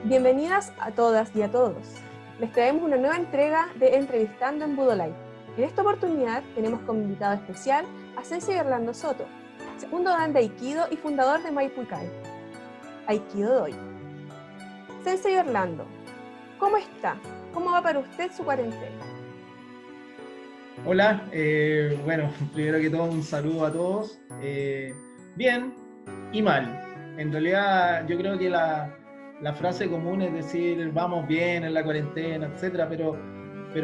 Bienvenidas a todas y a todos. Les traemos una nueva entrega de Entrevistando en Budo Live. En esta oportunidad tenemos como invitado especial a Sensei Orlando Soto, segundo dan de Aikido y fundador de Maipuikai, Aikido Doi. Sensei Orlando, ¿cómo está? ¿Cómo va para usted su cuarentena? Hola, bueno, primero que todo un saludo a todos. Bien y mal. En realidad yo creo que la frase común es decir vamos bien en la cuarentena, etcétera, pero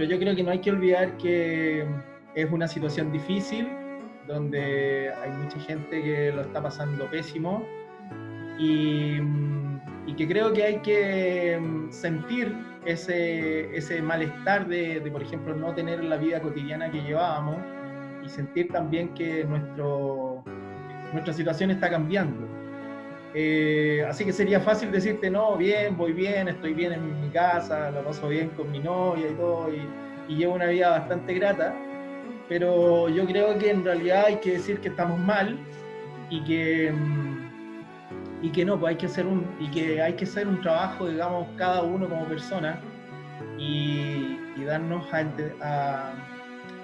yo creo que no hay que olvidar que es una situación difícil, donde hay mucha gente que lo está pasando pésimo y que creo que hay que sentir ese malestar de, por ejemplo, no tener la vida cotidiana que llevábamos y sentir también que nuestra situación está cambiando. Así que sería fácil decirte, no, bien, voy bien, estoy bien en mi casa, lo paso bien con mi novia y todo, y llevo una vida bastante grata, pero yo creo que en realidad hay que decir que estamos mal y que no, pues hay que hacer un trabajo, digamos, cada uno como persona y darnos a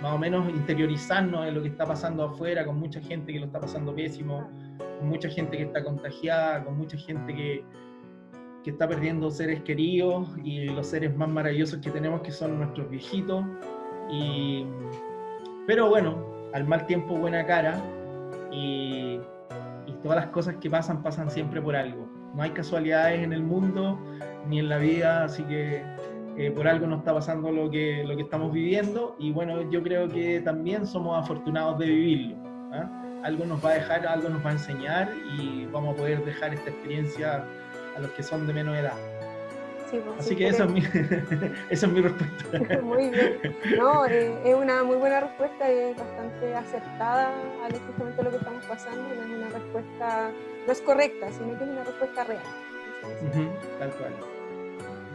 más o menos interiorizarnos en lo que está pasando afuera, con mucha gente que lo está pasando pésimo, con mucha gente que está contagiada, con mucha gente que está perdiendo seres queridos y los seres más maravillosos que tenemos, que son nuestros viejitos. Pero bueno, al mal tiempo buena cara, y todas las cosas que pasan siempre por algo. No hay casualidades en el mundo ni en la vida, así que por algo nos está pasando lo que estamos viviendo, y bueno, yo creo que también somos afortunados de vivirlo, ¿eh? Algo nos va a dejar, algo nos va a enseñar, y vamos a poder dejar esta experiencia a los que son de menos edad. Sí, pues, así que esa es mi respuesta. Muy bien. No, es una muy buena respuesta y es bastante acertada a justamente lo que estamos pasando. No es una respuesta, no es correcta, sino que es una respuesta real. Tal cual.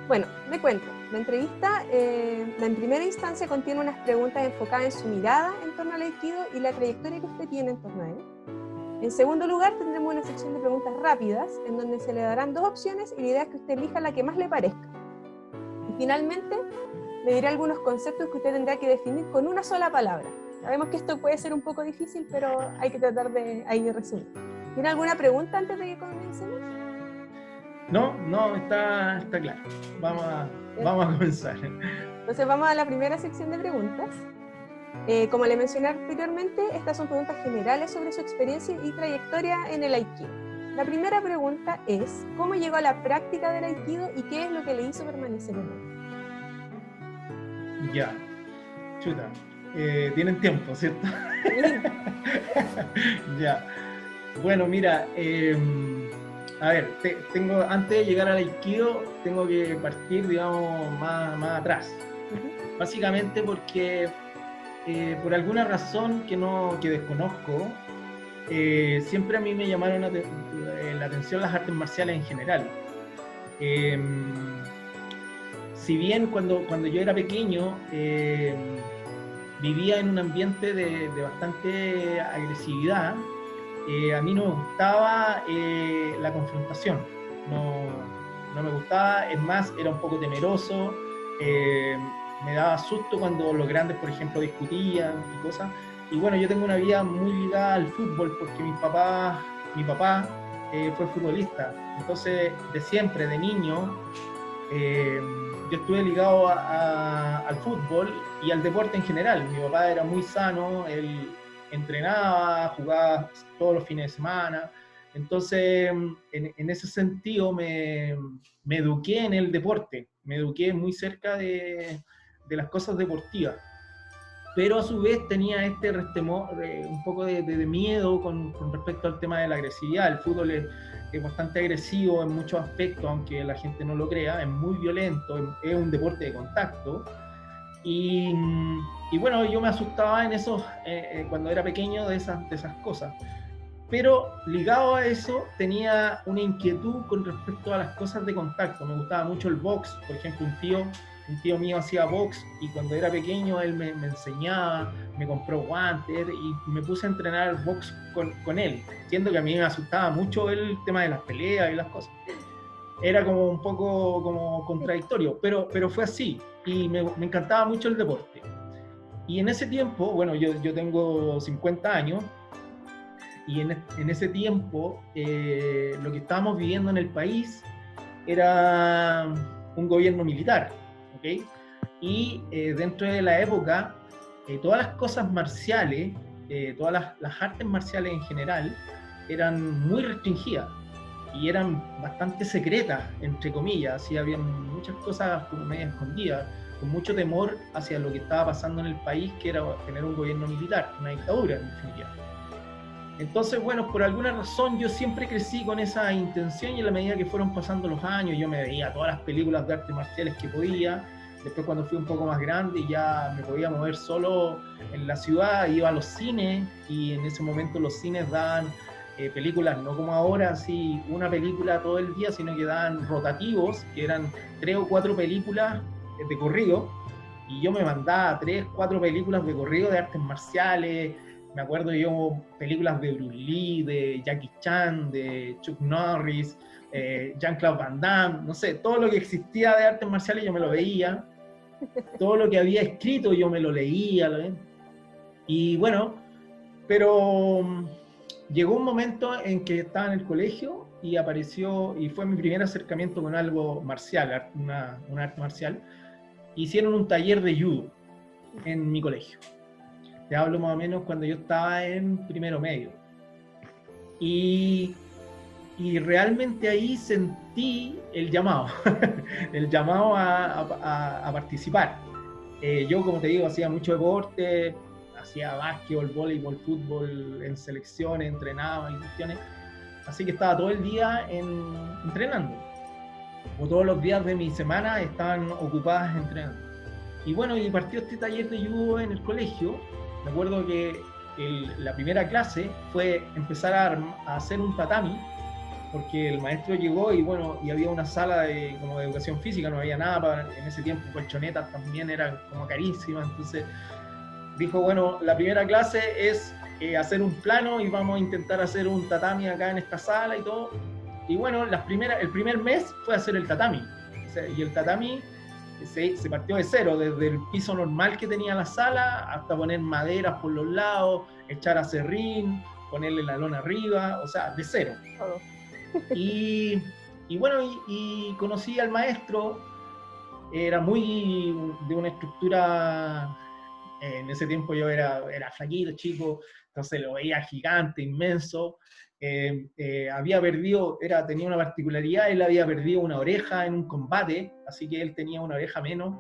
Bueno, le cuento. La entrevista, en primera instancia, contiene unas preguntas enfocadas en su mirada en torno al Aikido y la trayectoria que usted tiene en torno a él. En segundo lugar, tendremos una sección de preguntas rápidas, en donde se le darán dos opciones y la idea es que usted elija la que más le parezca. Y finalmente, le diré algunos conceptos que usted tendrá que definir con una sola palabra. Sabemos que esto puede ser un poco difícil, pero hay que tratar de resumir. ¿Tiene alguna pregunta antes de que comencemos? No, está claro. Vamos a comenzar. Entonces vamos a la primera sección de preguntas. Como le mencioné anteriormente, estas son preguntas generales sobre su experiencia y trayectoria en el Aikido. La primera pregunta es, ¿cómo llegó a la práctica del Aikido y qué es lo que le hizo permanecer en él? Ya, chuta. Tienen tiempo, ¿cierto? Ya. Bueno, mira, a ver, antes de llegar al Aikido, tengo que partir, digamos, más atrás. Básicamente porque por alguna razón que desconozco, siempre a mí me llamaron la atención las artes marciales en general. Si bien cuando yo era pequeño vivía en un ambiente de bastante agresividad, a mí no me gustaba la confrontación, no me gustaba, es más, era un poco temeroso, me daba susto cuando los grandes, por ejemplo, discutían y cosas. Y bueno, yo tengo una vida muy ligada al fútbol porque mi papá fue futbolista. Entonces, de siempre, de niño, yo estuve ligado al fútbol y al deporte en general. Mi papá era muy sano, él entrenaba, jugaba todos los fines de semana. Entonces, en ese sentido, me eduqué en el deporte, me eduqué muy cerca de las cosas deportivas, pero a su vez tenía este restemor, un poco de miedo con respecto al tema de la agresividad. El fútbol es bastante agresivo en muchos aspectos, aunque la gente no lo crea, es muy violento, es un deporte de contacto, y bueno, yo me asustaba en esos, cuando era pequeño, de esas cosas. Pero ligado a eso tenía una inquietud con respecto a las cosas de contacto. Me gustaba mucho el box, por ejemplo, un tío mío hacía box y cuando era pequeño él me enseñaba, me compró guantes y me puse a entrenar box con él, siendo que a mí me asustaba mucho el tema de las peleas y las cosas. era como un poco como contradictorio, pero fue así, y me encantaba mucho el deporte. Y en ese tiempo, bueno, yo tengo 50 años, y en ese tiempo lo que estábamos viviendo en el país era un gobierno militar, ¿ok? Y dentro de la época, todas las cosas marciales, todas las artes marciales en general, eran muy restringidas y eran bastante secretas, entre comillas, así había muchas cosas como medio escondidas, con mucho temor hacia lo que estaba pasando en el país, que era tener un gobierno militar, una dictadura en definitiva. Entonces, bueno, por alguna razón yo siempre crecí con esa intención, y a la medida que fueron pasando los años yo me veía todas las películas de artes marciales que podía. Después, cuando fui un poco más grande y ya me podía mover solo en la ciudad, iba a los cines, y en ese momento los cines daban películas, no como ahora, así una película todo el día, sino que daban rotativos, que eran 3 o 4 películas de corrido, y yo me mandaba 3, 4 películas de corrido de artes marciales. Me acuerdo yo películas de Bruce Lee, de Jackie Chan, de Chuck Norris, Jean-Claude Van Damme, no sé, todo lo que existía de artes marciales yo me lo veía, todo lo que había escrito yo me lo leía, ¿lo ven? Y bueno, pero llegó un momento en que estaba en el colegio y apareció, y fue mi primer acercamiento con algo marcial, una arte marcial. Hicieron un taller de judo en mi colegio. Te hablo más o menos cuando yo estaba en primero medio. Y realmente ahí sentí el llamado, el llamado a participar. Yo, como te digo, hacía mucho deporte, hacía básquetbol, voleibol, fútbol, en selecciones, entrenaba en cuestiones. Así que estaba todo el día entrenando. O todos los días de mi semana estaban ocupadas entrenando. Y bueno, y partió este taller de judo en el colegio. Me acuerdo que la primera clase fue empezar a hacer un tatami, porque el maestro llegó y bueno, y había una sala como de educación física, no había nada, en ese tiempo colchonetas también eran como carísimas, entonces dijo, bueno, la primera clase es hacer un plano y vamos a intentar hacer un tatami acá en esta sala y todo. Y bueno, el primer mes fue hacer el tatami, o sea, y el tatami se partió de cero, desde el piso normal que tenía la sala hasta poner maderas por los lados, echar acerrín, ponerle la lona arriba, o sea, de cero. Oh. Y bueno, y conocí al maestro, era muy de una estructura, en ese tiempo yo era flaquito, chico, entonces lo veía gigante, inmenso. Había perdido, tenía una particularidad, él había perdido una oreja en un combate, así que él tenía una oreja menos,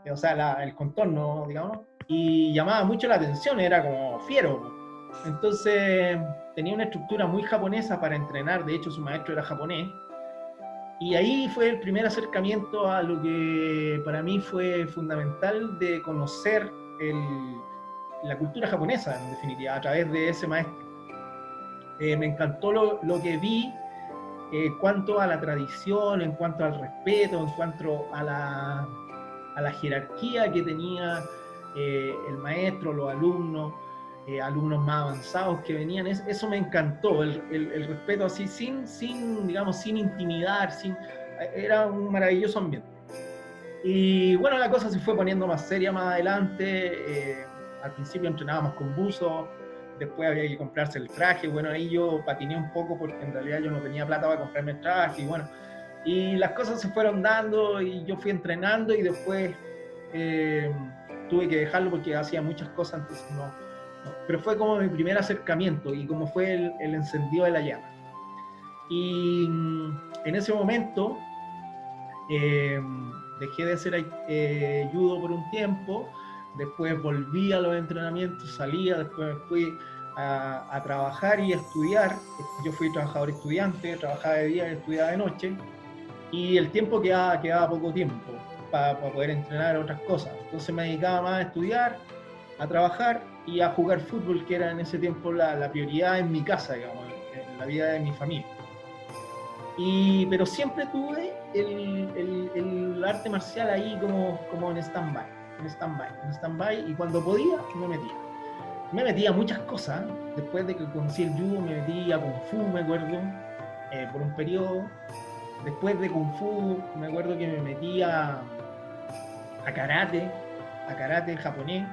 o sea, el contorno, digamos, y llamaba mucho la atención, era como fiero. Entonces tenía una estructura muy japonesa para entrenar, de hecho su maestro era japonés, y ahí fue el primer acercamiento a lo que para mí fue fundamental de conocer la cultura japonesa, en definitiva, a través de ese maestro. Me encantó lo que vi en cuanto a la tradición, en cuanto al respeto, en cuanto a la jerarquía que tenía el maestro, los alumnos, alumnos más avanzados que venían. Eso me encantó, el respeto así, digamos, sin intimidar, era un maravilloso ambiente. Y bueno, la cosa se fue poniendo más seria más adelante. Al principio entrenábamos con buzo, después había que comprarse el traje. Bueno, ahí yo patiné un poco porque en realidad yo no tenía plata para comprarme el traje. Y bueno, y las cosas se fueron dando y yo fui entrenando, y después tuve que dejarlo porque hacía muchas cosas, entonces no. Pero fue como mi primer acercamiento y como fue el encendido de la llama. Y en ese momento dejé de hacer judo por un tiempo, después volví a los entrenamientos, salía, después fui a trabajar y a estudiar. Yo fui trabajador estudiante, trabajaba de día y estudiaba de noche, y el tiempo quedaba poco tiempo para poder entrenar otras cosas. Entonces me dedicaba más a estudiar, a trabajar y a jugar fútbol, que era en ese tiempo la prioridad en mi casa, digamos, en la vida de mi familia. Pero siempre tuve el arte marcial ahí como en stand-by, y cuando podía me metía a muchas cosas. Después de que conocí el judo me metí a Kung Fu, me acuerdo, por un periodo, Después de Kung Fu, me acuerdo que me metí a karate japonés,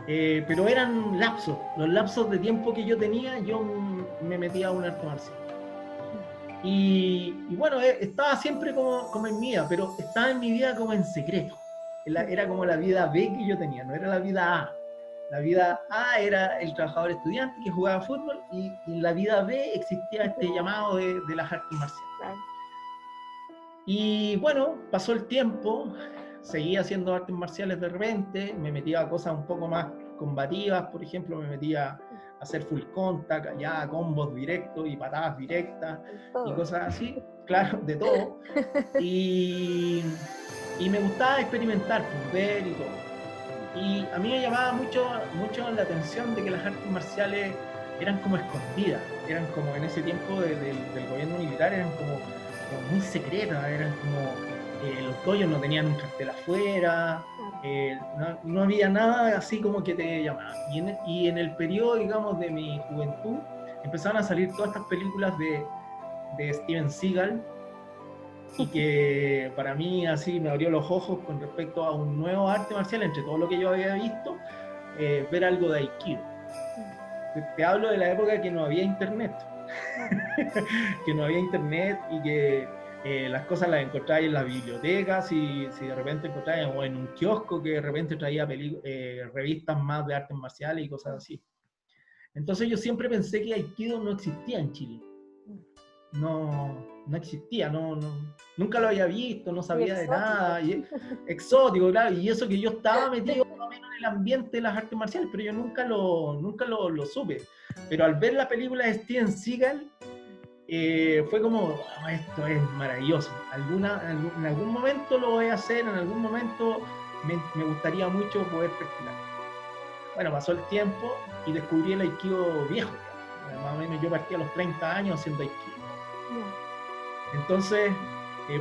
pero eran lapsos, los lapsos de tiempo que yo tenía, yo me metía a un arte marcial. Y bueno, estaba siempre como en mía, pero estaba en mi vida como en secreto. Era como la vida B que yo tenía, no era la vida A. La vida A era el trabajador estudiante que jugaba fútbol, y en la vida B existía este llamado de las artes marciales. Y bueno, pasó el tiempo, seguía haciendo artes marciales de repente, me metía a cosas un poco más combativas, por ejemplo, me metía a hacer full contact, ya combos directos y patadas directas y cosas así, claro, de todo. Y me gustaba experimentar, ver y todo. Y a mí me llamaba mucho la atención de que las artes marciales eran como escondidas, eran como en ese tiempo del gobierno militar, eran como muy secretas, eran como los dojos no tenían un cartel afuera, no había nada así como que te llamaba. Y en el periodo, digamos, de mi juventud, empezaron a salir todas estas películas de Steven Seagal, y que para mí así me abrió los ojos con respecto a un nuevo arte marcial, entre todo lo que yo había visto, ver algo de Aikido. Te hablo de la época que no había internet, que no había internet y que las cosas las encontrabas en las bibliotecas, si de repente encontrabas, o en un kiosco que de repente traía revistas más de artes marciales y cosas así. Entonces yo siempre pensé que Aikido no existía en Chile. No existía, nunca lo había visto, no sabía de nada, exótico, claro, y eso que yo estaba metido más o menos en el ambiente de las artes marciales, pero yo nunca lo supe. Pero al ver la película de Steven Seagal, fue como, oh, esto es maravilloso, en algún momento lo voy a hacer, en algún momento me gustaría mucho poder practicar. Bueno, pasó el tiempo y descubrí el Aikido viejo, más o menos yo partí a los 30 años haciendo Aikido. Entonces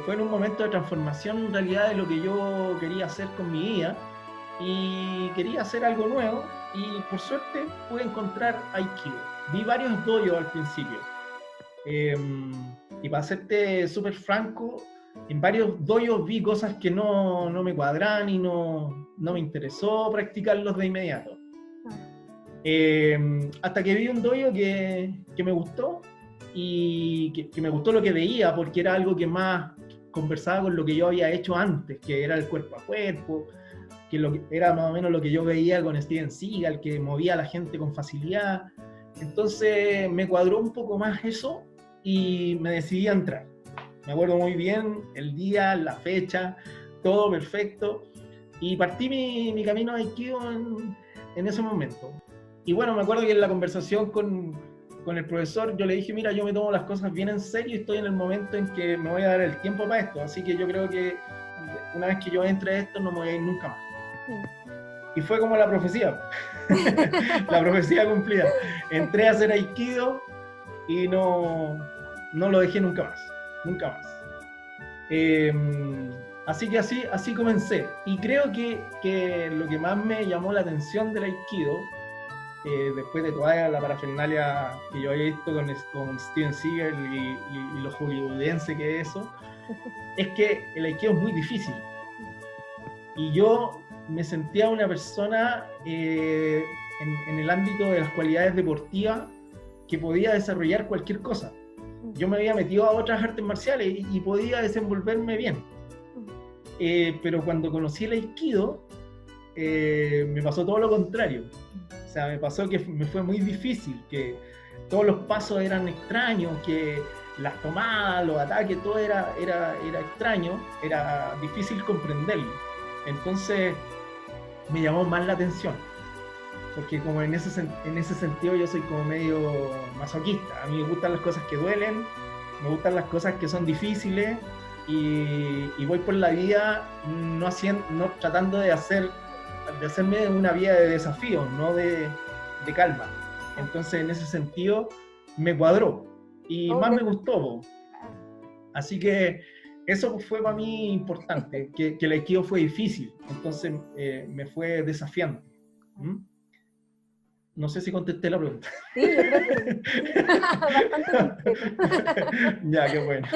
fue en un momento de transformación en realidad de lo que yo quería hacer con mi vida, y quería hacer algo nuevo, y por suerte pude encontrar Aikido. Vi varios dojos al principio, y para serte súper franco, en varios dojos vi cosas que no me cuadraban y no me interesó practicarlos de inmediato. Hasta que vi un dojo que me gustó, y que me gustó lo que veía, porque era algo que más conversaba con lo que yo había hecho antes, que era el cuerpo a cuerpo, que era más o menos lo que yo veía con Steven Seagal, que movía a la gente con facilidad. Entonces me cuadró un poco más eso y me decidí a entrar. Me acuerdo muy bien el día, la fecha, todo perfecto, y partí mi camino a Aikido en ese momento. Y bueno, me acuerdo que en la conversación con el profesor yo le dije, mira, yo me tomo las cosas bien en serio y estoy en el momento en que me voy a dar el tiempo para esto, así que yo creo que una vez que yo entre a esto no me voy a ir nunca más. Y fue como la profecía, la profecía cumplida. Entré a hacer Aikido y no lo dejé nunca más. Así que así comencé. Y creo que lo que más me llamó la atención del Aikido, después de toda la parafernalia que yo había visto con Steven Seagal y lo hollywoodense que es eso, es que el Aikido es muy difícil. Y yo me sentía una persona en el ámbito de las cualidades deportivas que podía desarrollar cualquier cosa. Yo me había metido a otras artes marciales y podía desenvolverme bien. Pero cuando conocí el Aikido, me pasó todo lo contrario. O sea, me pasó que me fue muy difícil, que todos los pasos eran extraños, que las tomadas, los ataques, todo era extraño, era difícil comprenderlo. Entonces me llamó más la atención, porque como en ese sentido yo soy como medio masoquista. A mí me gustan las cosas que duelen, me gustan las cosas que son difíciles, y voy por la vida no tratando de hacerme una vida de desafío, no de calma. Entonces en ese sentido me cuadró y más me gustó. Así que eso fue para mí importante, que el Aikido fue difícil, entonces me fue desafiante. No sé si contesté la pregunta. Sí, yo creo que bastante completo. Ya, qué bueno.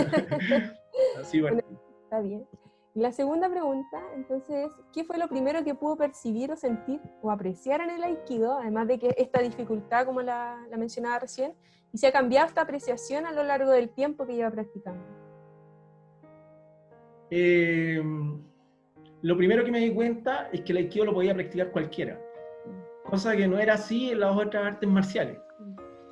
Así Bueno, partí. está bien. Y la segunda pregunta, entonces, ¿qué fue lo primero que pudo percibir o sentir o apreciar en el Aikido, además de que esta dificultad, como la mencionaba recién, y se ha cambiado esta apreciación a lo largo del tiempo que lleva practicando? Eh, lo primero que me di cuenta es que el Aikido lo podía practicar cualquiera, cosa que no era así en las otras artes marciales.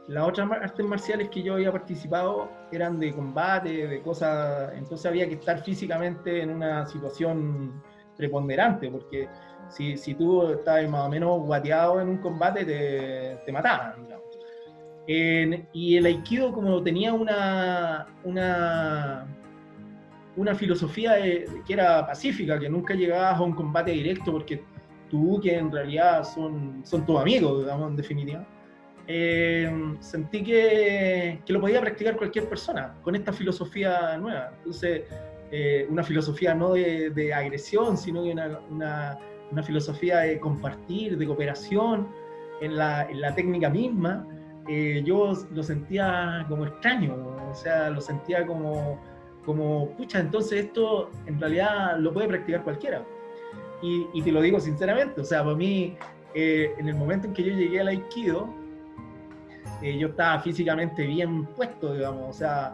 Las otras artes marciales que yo había participado eran de combate, de cosas, entonces había que estar físicamente en una situación preponderante, porque si tú estabas más o menos guateado en un combate, te mataban, digamos. Y el Aikido, como tenía una filosofía que era pacífica, que nunca llegabas a un combate directo, porque tú, que en realidad son tus amigos, digamos, en definitiva, sentí que lo podía practicar cualquier persona con esta filosofía nueva. Entonces, una filosofía no de agresión, sino de una filosofía de compartir, de cooperación en la técnica misma. Yo lo sentía como extraño, o sea, lo sentía como, pucha, entonces esto en realidad lo puede practicar cualquiera. Y te lo digo sinceramente, o sea, para mí, en el momento en que yo llegué al Aikido, yo estaba físicamente bien puesto, digamos, o sea,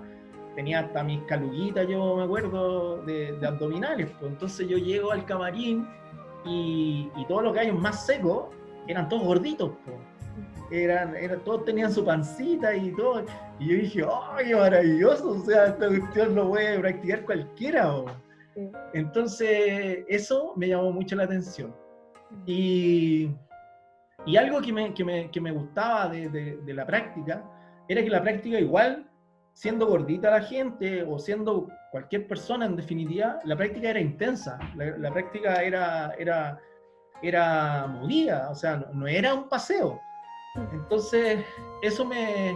tenía hasta mis caluguitas, yo me acuerdo, de abdominales, pues. Entonces yo llego al camarín y todos los gallos más secos eran todos gorditos, pues. Todos tenían su pancita y todo, y yo dije, ¡oh, qué maravilloso! O sea, esta cuestión lo puede practicar cualquiera, ¿o? Sí. Entonces, eso me llamó mucho la atención. Y algo que me gustaba de la práctica era que la práctica, igual, siendo gordita la gente o siendo cualquier persona en definitiva, la práctica era intensa, la práctica era movida, o sea, no era un paseo. Entonces, eso me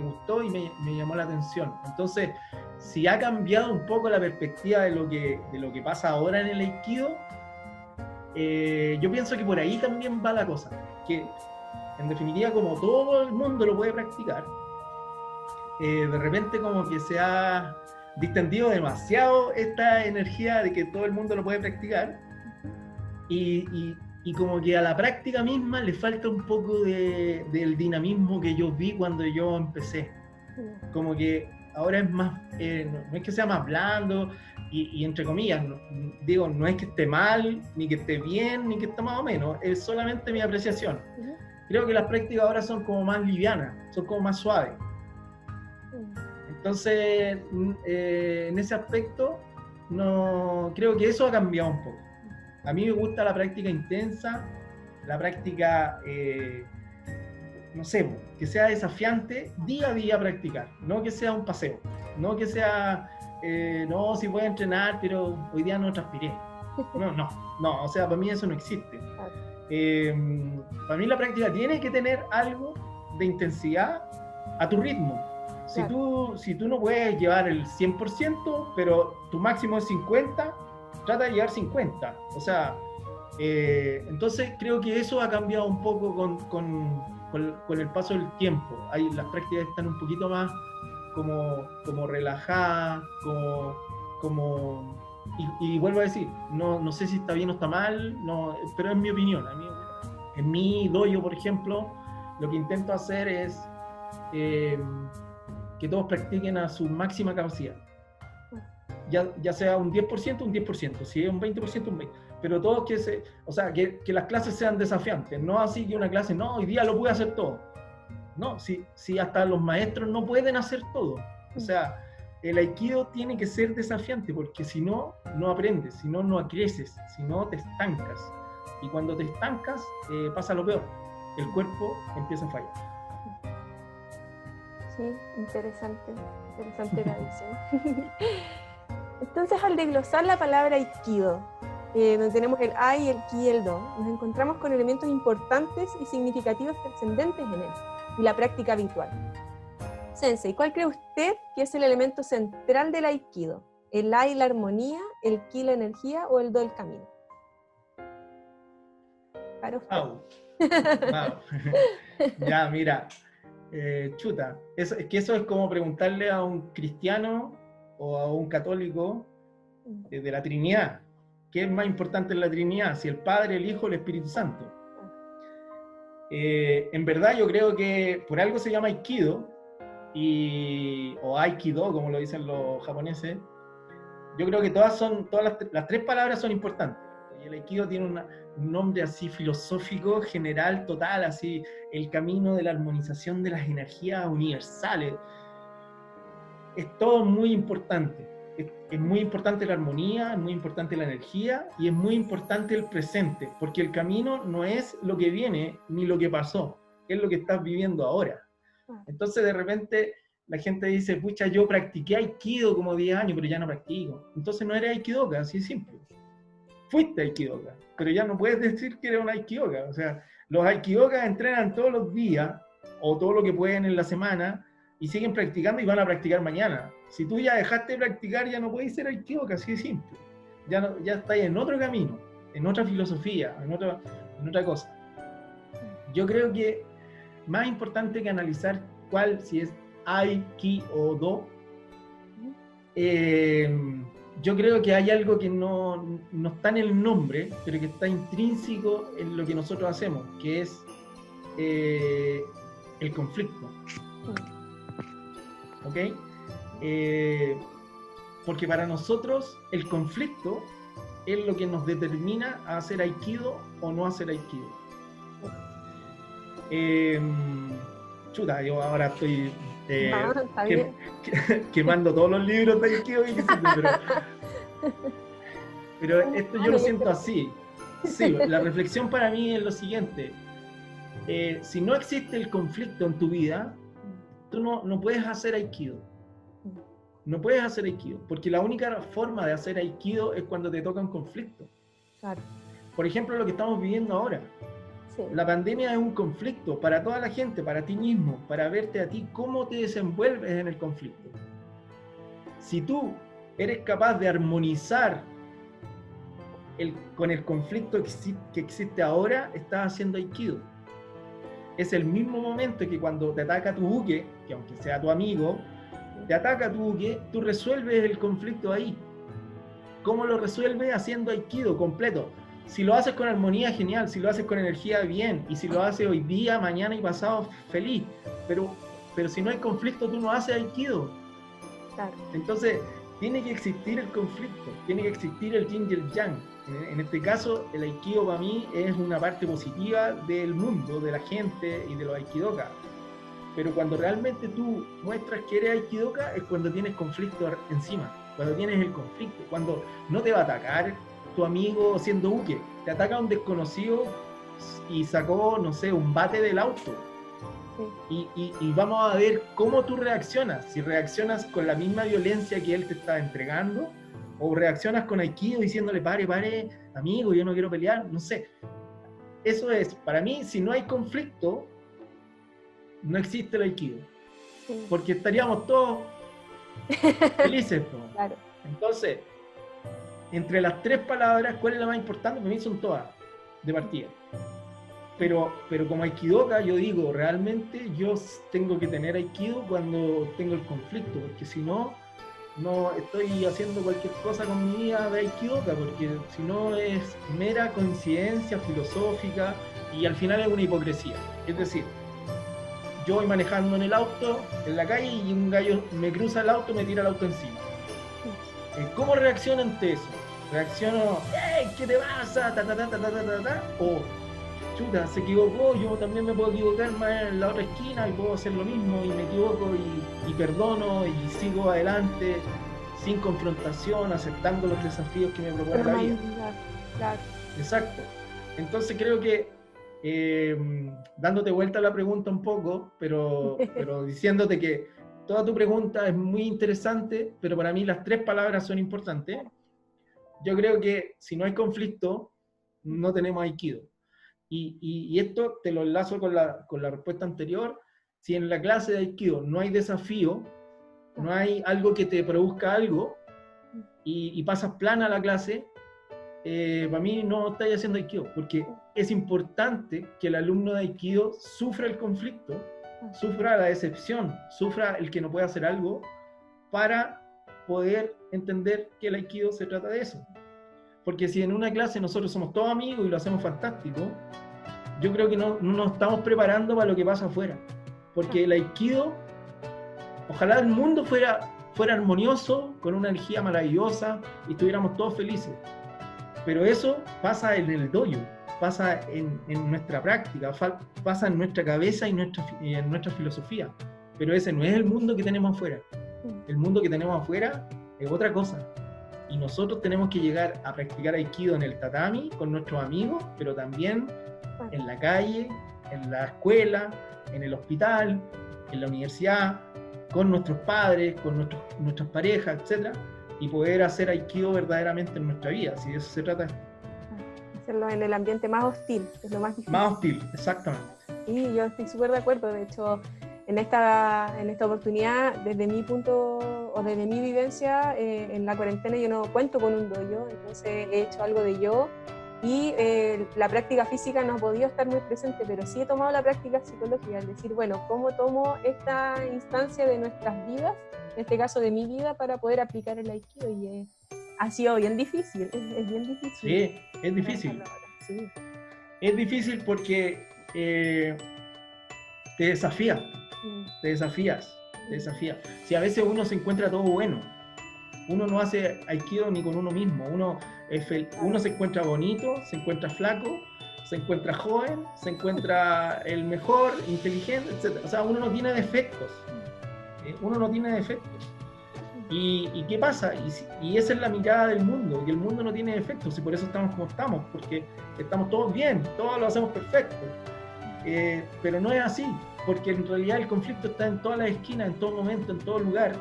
gustó y me llamó la atención. Entonces, si ha cambiado un poco la perspectiva de lo que pasa ahora en el Aikido, yo pienso que por ahí también va la cosa, que en definitiva, como todo el mundo lo puede practicar, de repente como que se ha distendido demasiado esta energía de que todo el mundo lo puede practicar, y como que a la práctica misma le falta un poco del dinamismo que yo vi cuando yo empecé. Como que ahora es más, no es que sea más blando, y entre comillas, digo, no es que esté mal, ni que esté bien, ni que esté más o menos, es solamente mi apreciación. Creo que las prácticas ahora son como más livianas, son como más suaves. Entonces, en ese aspecto, no, creo que eso ha cambiado un poco. A mí me gusta la práctica intensa, la práctica, no sé, que sea desafiante día a día practicar, no que sea un paseo, no que sea, no, si voy a entrenar, pero hoy día no transpiré. No, o sea, para mí eso no existe. Para mí la práctica tiene que tener algo de intensidad a tu ritmo. Si tú no puedes llevar el 100%, pero tu máximo es 50%, trata de llevar 50%. O sea, entonces creo que eso ha cambiado un poco con el paso del tiempo. Las prácticas están un poquito más como relajadas, y vuelvo a decir, no sé si está bien o está mal, pero es mi opinión. En mi dojo, por ejemplo, lo que intento hacer es que todos practiquen a su máxima capacidad. Ya sea un 10%, un 10%, si es un 20%, un 20%. Pero todos que las clases sean desafiantes, no así que una clase, no, hoy día lo pude hacer todo. No, si hasta los maestros no pueden hacer todo. O sea, el Aikido tiene que ser desafiante, porque si no, no aprendes, si no, no creces, si no, te estancas. Y cuando te estancas, pasa lo peor. El cuerpo empieza a fallar. Sí, interesante la visión. Entonces, al desglosar la palabra Aikido, donde tenemos el Ai, el Ki y el Do, nos encontramos con elementos importantes y significativos trascendentes en él, y la práctica habitual. Sensei, ¿cuál cree usted que es el elemento central del Aikido? ¿El Ai, la armonía, el Ki, la energía, o el Do, el camino? Para usted. Wow. Ya, mira, chuta, es que eso es como preguntarle a un cristiano o a un católico de la Trinidad. ¿Qué es más importante en la Trinidad? Si el Padre, el Hijo, el Espíritu Santo. En verdad yo creo que por algo se llama Aikido, o Aikido, como lo dicen los japoneses. Yo creo que todas las tres palabras son importantes. Y el Aikido tiene un nombre así filosófico, general, total, así, el camino de la armonización de las energías universales. Es todo muy importante. Es muy importante la armonía, es muy importante la energía y es muy importante el presente, porque el camino no es lo que viene ni lo que pasó, es lo que estás viviendo ahora. Entonces de repente la gente dice, pucha, yo practiqué Aikido como 10 años, pero ya no practico. Entonces no eres Aikidoka, así de simple. Fuiste Aikidoka, pero ya no puedes decir que eres un Aikidoka. O sea, los Aikidokas entrenan todos los días, o todo lo que pueden en la semana, y siguen practicando y van a practicar mañana. Si tú ya dejaste de practicar, ya no puedes ser Aikidoka, así de simple. Ya estás en otro camino, en otra filosofía, en otra cosa. Yo creo que más importante que analizar si es Aikido, yo creo que hay algo que no está en el nombre, pero que está intrínseco en lo que nosotros hacemos, que es el conflicto. ¿Ok? Porque para nosotros el conflicto es lo que nos determina a hacer Aikido o no hacer Aikido. Chuta, yo ahora estoy quemando todos los libros de Aikido que existen, pero esto yo lo siento así. Sí, la reflexión para mí es lo siguiente. Si no existe el conflicto en tu vida, tú no puedes hacer Aikido. No puedes hacer Aikido, porque la única forma de hacer Aikido es cuando te toca un conflicto. Claro. Por ejemplo, lo que estamos viviendo ahora. Sí. La pandemia es un conflicto para toda la gente, para ti mismo, para verte a ti cómo te desenvuelves en el conflicto. Si tú eres capaz de armonizar con el conflicto que existe ahora, estás haciendo Aikido. Es el mismo momento que cuando te ataca tu buque, que aunque sea tu amigo, te ataca tu buque, tú resuelves el conflicto ahí. ¿Cómo lo resuelves? Haciendo Aikido completo. Si lo haces con armonía, genial. Si lo haces con energía, bien. Y si lo haces hoy día, mañana y pasado, feliz. Pero si no hay conflicto, tú no haces Aikido. Claro. Entonces, tiene que existir el conflicto. Tiene que existir el yin y el yang. En este caso, el Aikido para mí es una parte positiva del mundo, de la gente y de los Aikidokas. Pero cuando realmente tú muestras que eres Aikidoka es cuando tienes conflicto encima, cuando tienes el conflicto, cuando no te va a atacar tu amigo siendo buque, te ataca un desconocido y sacó, no sé, un bate del auto. Sí. Y vamos a ver cómo tú reaccionas, si reaccionas con la misma violencia que él te está entregando, o reaccionas con Aikido diciéndole, pare, amigo, yo no quiero pelear, no sé. Eso es, para mí, si no hay conflicto, no existe el Aikido. Sí. Porque estaríamos todos felices, ¿no? Claro. Entonces, entre las tres palabras, ¿cuál es la más importante? Para mí son todas, de partida. Pero como Aikidoka, yo digo, realmente yo tengo que tener Aikido cuando tengo el conflicto, porque si no estoy haciendo cualquier cosa con mi vida de Aikidoka, porque si no es mera coincidencia filosófica y al final es una hipocresía. Es decir, yo voy manejando en el auto, en la calle, y un gallo me cruza el auto y me tira el auto encima. ¿Cómo reacciono ante eso? ¿Reacciono, hey, qué te pasa? O, chuta, se equivocó, yo también me puedo equivocar más en la otra esquina y puedo hacer lo mismo y me equivoco y perdono y sigo adelante sin confrontación, aceptando los desafíos que me propone la vida. Claro. Exacto. Entonces creo que dándote vuelta a la pregunta un poco, pero diciéndote que toda tu pregunta es muy interesante, pero para mí las tres palabras son importantes. Yo creo que si no hay conflicto, no tenemos Aikido. Y esto te lo enlazo con la respuesta anterior. Si en la clase de Aikido no hay desafío, no hay algo que te produzca algo, y pasas plana a la clase, para mí no estás haciendo Aikido, porque es importante que el alumno de Aikido sufra el conflicto, sufra la decepción, sufra el que no pueda hacer algo para poder entender que el Aikido se trata de eso. Porque si en una clase nosotros somos todos amigos y lo hacemos fantástico, yo creo que no nos estamos preparando para lo que pasa afuera. Porque el Aikido, ojalá el mundo fuera armonioso, con una energía maravillosa y estuviéramos todos felices. Pero eso pasa en el dojo, pasa en nuestra práctica, pasa en nuestra cabeza y en nuestra filosofía. Pero ese no es el mundo que tenemos afuera. El mundo que tenemos afuera es otra cosa. Y nosotros tenemos que llegar a practicar Aikido en el tatami, con nuestros amigos, pero también en la calle, en la escuela, en el hospital, en la universidad, con nuestros padres, con nuestras parejas, etc. Y poder hacer Aikido verdaderamente en nuestra vida, si de eso se trata. Hacerlo en el ambiente más hostil, que es lo más difícil. Más hostil, exactamente. Sí, yo estoy súper de acuerdo. De hecho, en esta oportunidad, desde mi punto o desde mi vivencia, en la cuarentena yo no cuento con un dojo, entonces he hecho algo de yo y la práctica física no ha podido estar muy presente, pero sí he tomado la práctica psicológica, es decir, bueno, ¿cómo tomo esta instancia de nuestras vidas, en este caso de mi vida, para poder aplicar el Aikido? Y ha sido bien difícil, es bien difícil. Sí, es difícil. Sí. Es difícil porque te desafía. Te desafías. Si a veces uno se encuentra todo bueno, uno no hace Aikido ni con uno mismo, uno se encuentra bonito, se encuentra flaco, se encuentra joven, se encuentra el mejor, inteligente, etc. O sea, uno no tiene defectos, ¿Y qué pasa? Y esa es la mirada del mundo, que el mundo no tiene defectos, y por eso estamos como estamos, porque estamos todos bien, todos lo hacemos perfecto. Pero no es así, porque en realidad el conflicto está en todas las esquinas, en todo momento, en todo lugar,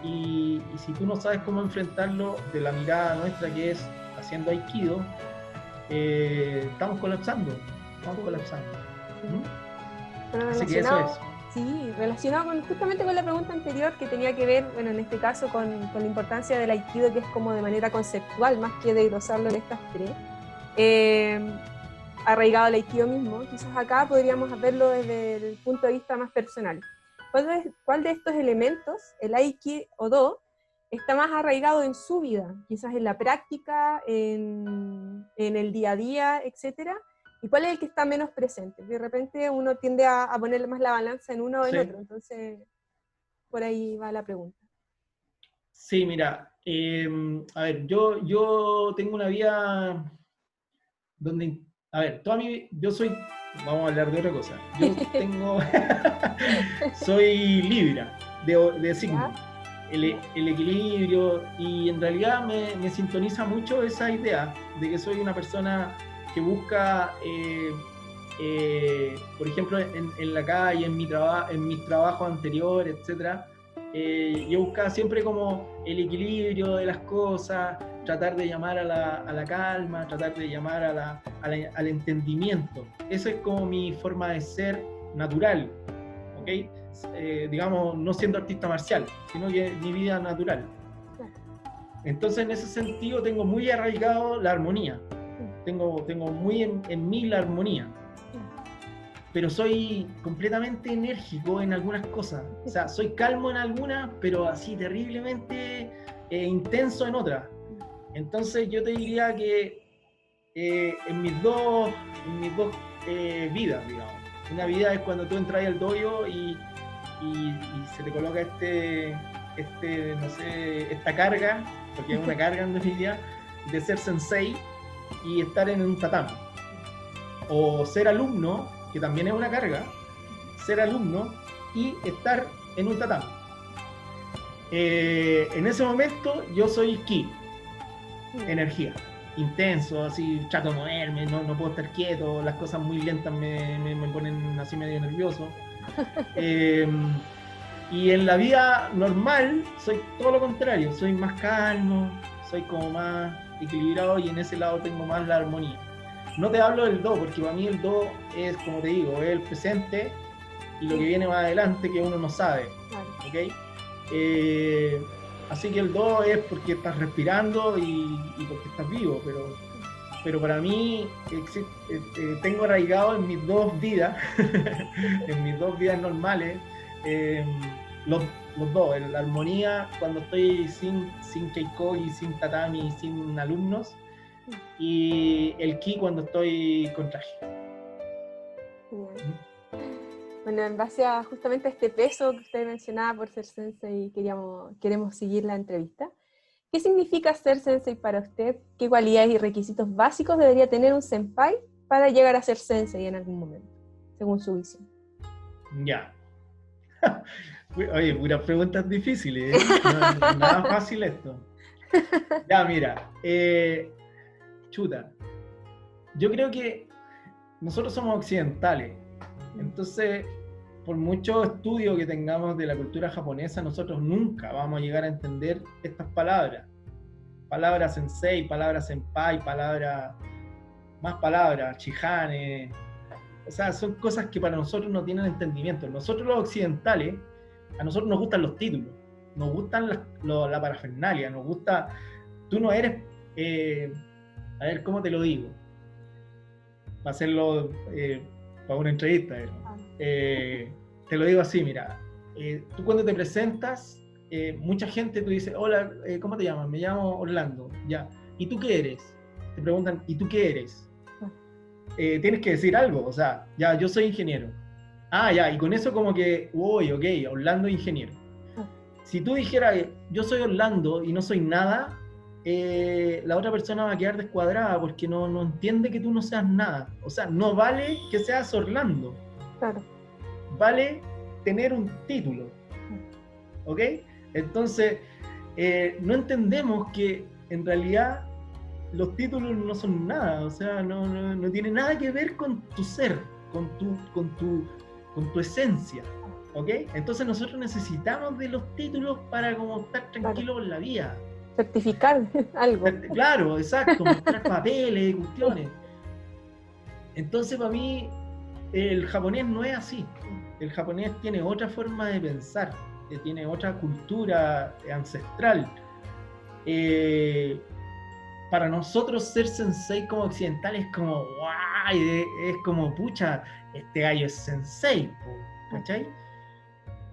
y si tú no sabes cómo enfrentarlo de la mirada nuestra, que es haciendo Aikido, estamos colapsando. Bueno, así que eso es. Sí, relacionado justamente con la pregunta anterior, que tenía que ver, bueno, en este caso con la importancia del Aikido, que es como de manera conceptual, más que de glosarlo en estas tres. Arraigado al Aikido mismo, quizás acá podríamos verlo desde el punto de vista más personal. ¿Cuál de estos elementos, el Aikido, está más arraigado en su vida? Quizás en la práctica, en el día a día, etcétera. ¿Y cuál es el que está menos presente? De repente uno tiende a poner más la balanza en uno o en otro, entonces por ahí va la pregunta. Sí, mira, a ver, yo tengo una vida donde, a ver, vamos a hablar de otra cosa. Yo soy Libra, de signo, el equilibrio, y en realidad me sintoniza mucho esa idea de que soy una persona que busca, por ejemplo, en la calle, en mis trabajos anteriores, etc. Yo buscaba siempre como el equilibrio de las cosas, tratar de llamar a la calma, tratar de llamar al entendimiento. Esa es como mi forma de ser natural, ¿ok? Digamos, no siendo artista marcial, sino que mi vida natural. Entonces, en ese sentido, tengo muy arraigado la armonía. Tengo muy en mí la armonía. Pero soy completamente enérgico en algunas cosas. O sea, soy calmo en algunas, pero así terriblemente intenso en otras. Entonces yo te diría que en mis dos vidas, digamos. Una vida es cuando tú entras al dojo y se te coloca no sé, esta carga, porque es una carga en definitiva, de ser sensei y estar en un tatami. O ser alumno, que también es una carga, ser alumno y estar en un tatami. En ese momento yo soy ki, energía, intenso, así trato de moverme, no puedo estar quieto, las cosas muy lentas me ponen así medio nervioso. Y en la vida normal soy todo lo contrario, soy más calmo, soy como más equilibrado, y en ese lado tengo más la armonía. No te hablo del do, porque para mí el do es, como te digo, es el presente y lo que viene más adelante que uno no sabe, ¿ok? Así que el do es porque estás respirando y porque estás vivo, pero para mí tengo arraigado en mis dos vidas, en mis dos vidas normales, los, los dos, la armonía cuando estoy sin keiko y sin tatami y sin alumnos, y el ki cuando estoy con traje. Bien. Bueno, en base a justamente este peso que usted mencionaba por ser sensei, queremos seguir la entrevista. ¿Qué significa ser sensei para usted? ¿Qué cualidades y requisitos básicos debería tener un senpai para llegar a ser sensei en algún momento, según su visión? Ya. Oye, puras preguntas difíciles, ¿eh? No, nada fácil esto. Ya, mira, chuta. Yo creo que nosotros somos occidentales, entonces, por mucho estudio que tengamos de la cultura japonesa, nosotros nunca vamos a llegar a entender estas palabras. Palabras sensei, palabras senpai, más palabras, chihane. O sea, son cosas que para nosotros no tienen entendimiento. Nosotros los occidentales, a nosotros nos gustan los títulos, nos gustan la parafernalia, nos gusta... Tú no eres... a ver, ¿cómo te lo digo? Para hacerlo para una entrevista. Te lo digo así, mira. Tú cuando te presentas, mucha gente, tú dices, hola, ¿cómo te llamas? Me llamo Orlando. Ya. ¿Y tú qué eres? Te preguntan, ¿y tú qué eres? Tienes que decir algo, o sea, ya, yo soy ingeniero. Ah, ya, y con eso como que, uy, ok, Orlando ingeniero. Si tú dijeras, yo soy Orlando y no soy nada, la otra persona va a quedar descuadrada porque no entiende que tú no seas nada. O sea, no vale que seas Orlando. Claro. Vale tener un título. ¿Ok? Entonces, no entendemos que en realidad los títulos no son nada, o sea, no tiene nada que ver con tu ser, con tu esencia, ¿ok? Entonces nosotros necesitamos de los títulos para como estar tranquilos en la vida. Certificar algo. Claro, exacto, mostrar papeles y cuestiones. Entonces para mí el japonés no es así. El japonés tiene otra forma de pensar, tiene otra cultura ancestral. Para nosotros ser sensei como occidental es como, guay, es como, pucha, este gallo es sensei, ¿cachai?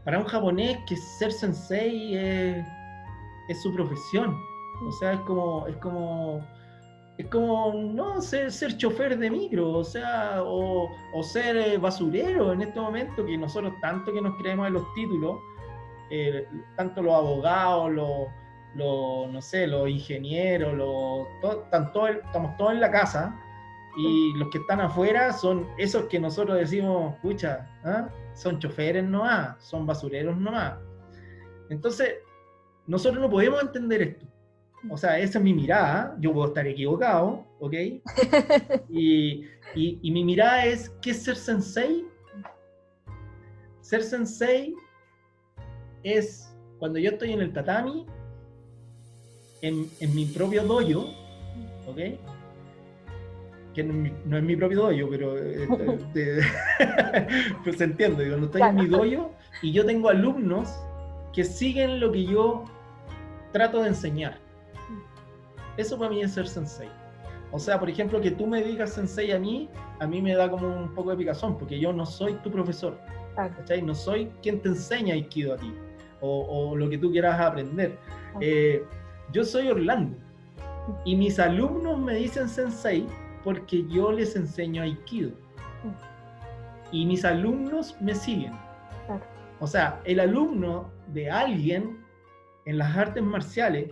Para un japonés que ser sensei es su profesión, o sea, es como no ser chofer de micro, o sea, o ser basurero en este momento, que nosotros tanto que nos creemos en los títulos, tanto los abogados, no sé, los ingenieros, estamos todos en la casa, y los que están afuera son esos que nosotros decimos, pucha, ¿eh? Son choferes nomás, son basureros nomás. Entonces, nosotros no podemos entender esto. O sea, esa es mi mirada, yo puedo estar equivocado, ¿ok? Y mi mirada es, ¿qué es ser sensei? Ser sensei es cuando yo estoy en el tatami, en mi propio dojo, ¿ok? Que no es mi propio dojo, pero pues se entiende, cuando estoy en mi dojo y yo tengo alumnos que siguen lo que yo trato de enseñar. Eso para mí es ser sensei. O sea, por ejemplo, que tú me digas sensei a mí me da como un poco de picazón, porque yo no soy tu profesor, ¿cachai? No soy quien te enseña Aikido a ti, o lo que tú quieras aprender. Yo soy Orlando, y mis alumnos me dicen sensei porque yo les enseño Aikido. Y mis alumnos me siguen. O sea, el alumno de alguien en las artes marciales,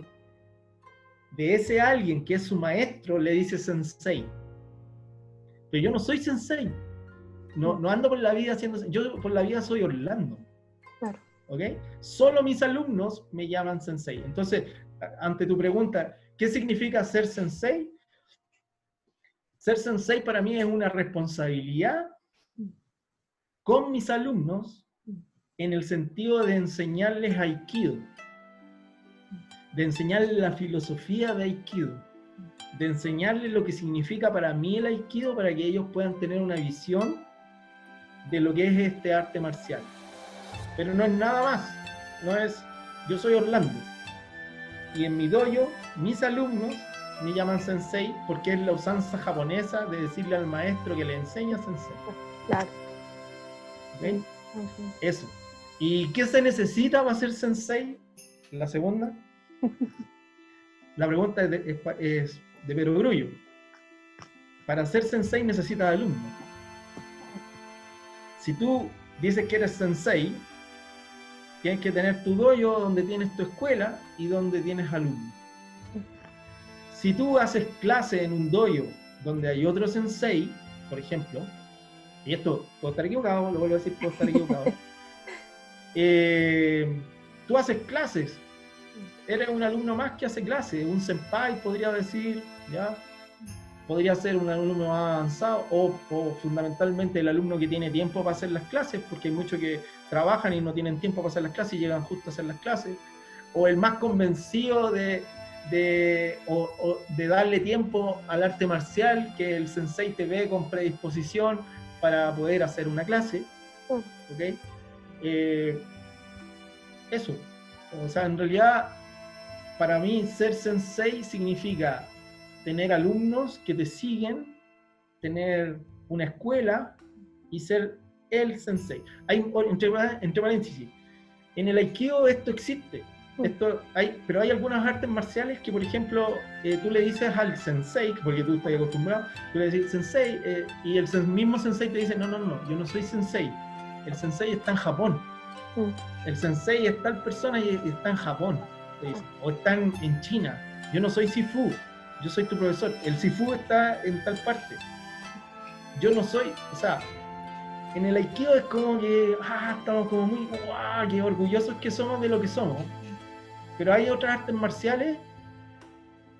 de ese alguien que es su maestro, le dice sensei. Pero yo no soy sensei. No ando por la vida haciendo... Yo por la vida soy Orlando. Claro. ¿Ok? Solo mis alumnos me llaman sensei. Entonces, ante tu pregunta, ¿qué significa ser sensei? Ser sensei para mí es una responsabilidad con mis alumnos en el sentido de enseñarles Aikido, de enseñarles la filosofía de Aikido, de enseñarles lo que significa para mí el Aikido, para que ellos puedan tener una visión de lo que es este arte marcial. Pero no es nada más, yo soy Orlando, y en mi dojo, mis alumnos me llaman sensei porque es la usanza japonesa de decirle al maestro que le enseña sensei. Claro. ¿Okay? Eso. ¿Y qué se necesita para ser sensei? La segunda. La pregunta es de perogrullo. Para ser sensei necesitas alumnos. Si tú dices que eres sensei, tienes que tener tu dojo donde tienes tu escuela y donde tienes alumnos. Si tú haces clase en un dojo donde hay otro sensei, por ejemplo, y esto puedo estar equivocado, lo vuelvo a decir, puedo estar equivocado, tú haces clases, eres un alumno más que hace clases, un senpai podría decir, ¿ya? Podría ser un alumno más avanzado o fundamentalmente el alumno que tiene tiempo para hacer las clases, porque hay muchos que trabajan y no tienen tiempo para hacer las clases y llegan justo a hacer las clases, o el más convencido de darle tiempo al arte marcial, que el sensei te ve con predisposición para poder hacer una clase, ¿ok? Eso, o sea, en realidad para mí ser sensei significa tener alumnos que te siguen, tener una escuela y ser el sensei. Hay, entre paréntesis, en el Aikido esto existe, pero hay algunas artes marciales que, por ejemplo, tú le dices al sensei, porque tú estás acostumbrado, tú le dices sensei, y el mismo sensei te dice, no, yo no soy sensei, el sensei está en Japón, el sensei es tal persona y está en Japón, te dice, o está en China, yo no soy Sifu, yo soy tu profesor, el Sifu está en tal parte, yo no soy, o sea, en el Aikido es como que estamos como muy, qué orgullosos que somos de lo que somos, pero hay otras artes marciales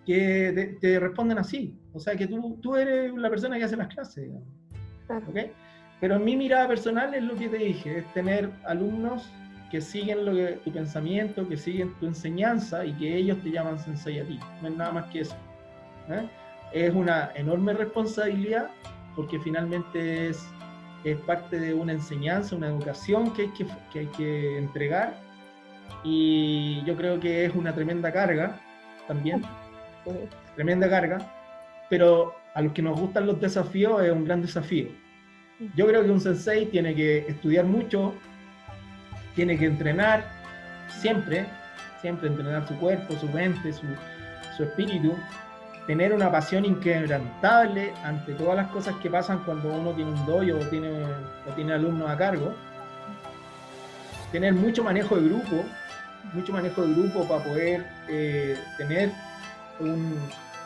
que te responden así, o sea, que tú eres la persona que hace las clases, digamos. Claro. ¿Okay? Pero en mi mirada personal es lo que te dije, es tener alumnos que siguen tu pensamiento, que siguen tu enseñanza y que ellos te llaman sensei a ti, no es nada más que eso. Es una enorme responsabilidad porque finalmente es parte de una enseñanza, una educación que hay que entregar, y yo creo que es una tremenda carga también, tremenda carga, pero a los que nos gustan los desafíos es un gran desafío. Yo creo que un sensei tiene que estudiar mucho, tiene que entrenar siempre entrenar su cuerpo, su mente, su espíritu, tener una pasión inquebrantable ante todas las cosas que pasan cuando uno tiene un dojo o tiene alumnos a cargo, tener mucho manejo de grupo para poder tener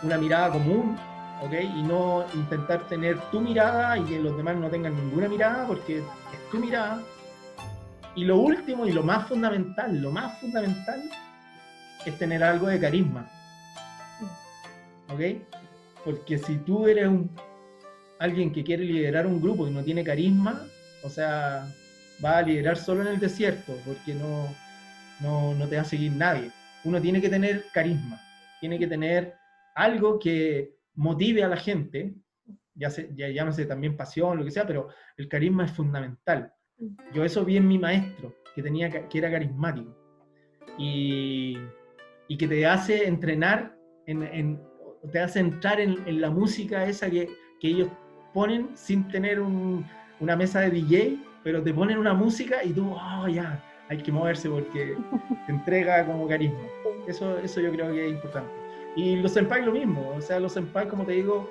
una mirada común, ¿okay? Y no intentar tener tu mirada y que los demás no tengan ninguna mirada, porque es tu mirada. Y lo último y lo más fundamental es tener algo de carisma, ¿ok? Porque si tú eres alguien que quiere liderar un grupo y no tiene carisma, o sea, va a liderar solo en el desierto, porque no te va a seguir nadie. Uno tiene que tener carisma, tiene que tener algo que motive a la gente, ya llámese también pasión, lo que sea, pero el carisma es fundamental. Yo eso vi en mi maestro, que era carismático, y que te hace entrenar, te hace entrar en la música esa que ellos ponen sin tener una mesa de DJ, pero te ponen una música y tú, ya, hay que moverse porque te entrega como carisma. Eso yo creo que es importante. Y los senpai lo mismo, o sea, los senpai, como te digo,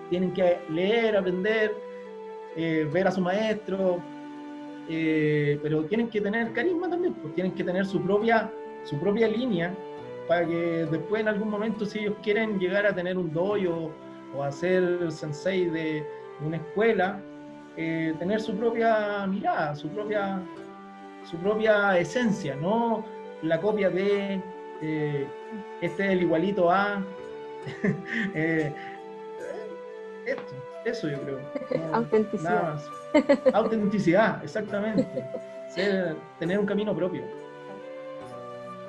tienen que leer, aprender, ver a su maestro, pero tienen que tener carisma también, pues tienen que tener su propia línea, para que después en algún momento, si ellos quieren llegar a tener un dojo o a ser sensei de una escuela, tener su propia mirada, su propia esencia, no la copia de este es el igualito a eso yo creo. Autenticidad. Nada más. Autenticidad, exactamente. Tener un camino propio.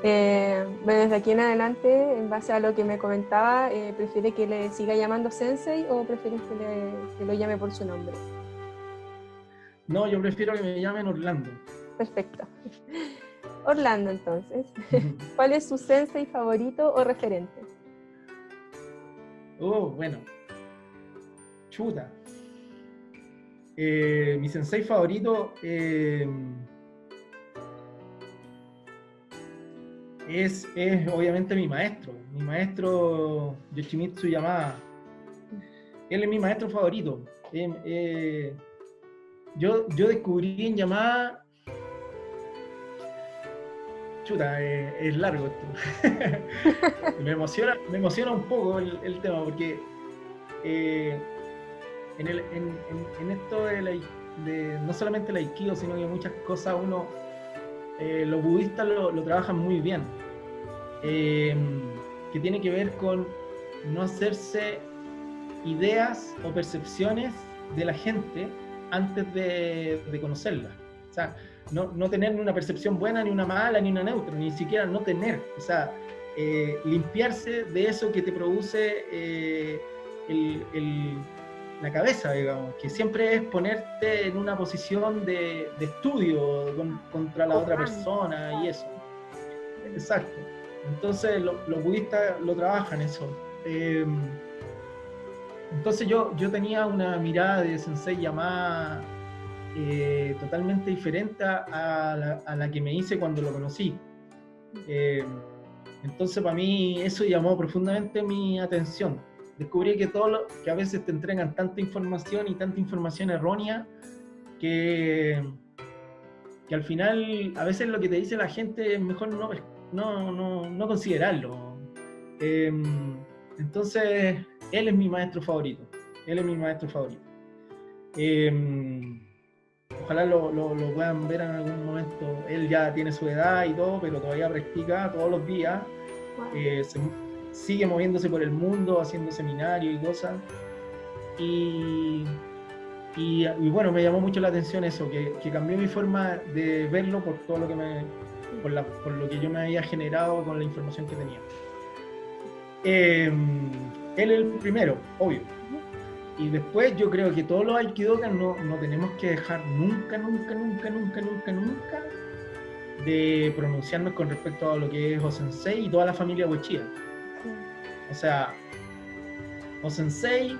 Bueno, desde aquí en adelante, en base a lo que me comentaba, ¿prefiere que le siga llamando sensei o prefiere que lo llame por su nombre? No, yo prefiero que me llamen Orlando. Perfecto. Orlando, entonces. ¿Cuál es su sensei favorito o referente? Bueno. Chuta. Mi sensei favorito, es obviamente mi maestro Yoshimitsu Yamada. Él es mi maestro favorito. Yo descubrí en Yamada... Chuta, es largo esto. me emociona un poco el tema, porque en esto de no solamente el Aikido, sino que muchas cosas los budistas lo trabajan muy bien, que tiene que ver con no hacerse ideas o percepciones de la gente antes de conocerla. O sea, no tener ni una percepción buena, ni una mala, ni una neutra, ni siquiera no tener. O sea, limpiarse de eso que te produce la cabeza, digamos, que siempre es ponerte en una posición de estudio contra la otra persona y eso. Exacto. Entonces los budistas lo trabajan eso. Entonces yo tenía una mirada de Sensei Yamada totalmente diferente a la que me hice cuando lo conocí. Entonces para mí eso llamó profundamente mi atención. Descubrí que a veces te entregan tanta información y tanta información errónea que al final a veces lo que te dice la gente es mejor no considerarlo. Entonces él es mi maestro favorito. Ojalá lo puedan ver en algún momento. Él ya tiene su edad y todo, pero todavía practica todos los días. Wow. Sigue moviéndose por el mundo, haciendo seminarios y cosas. Y bueno, me llamó mucho la atención eso, que cambió mi forma de verlo por todo lo que por lo que yo me había generado con la información que tenía. Él es el primero, obvio. Y después yo creo que todos los aikidokan no tenemos que dejar nunca de pronunciarnos con respecto a lo que es O-sensei y toda la familia Uchiha. O sea, O-sensei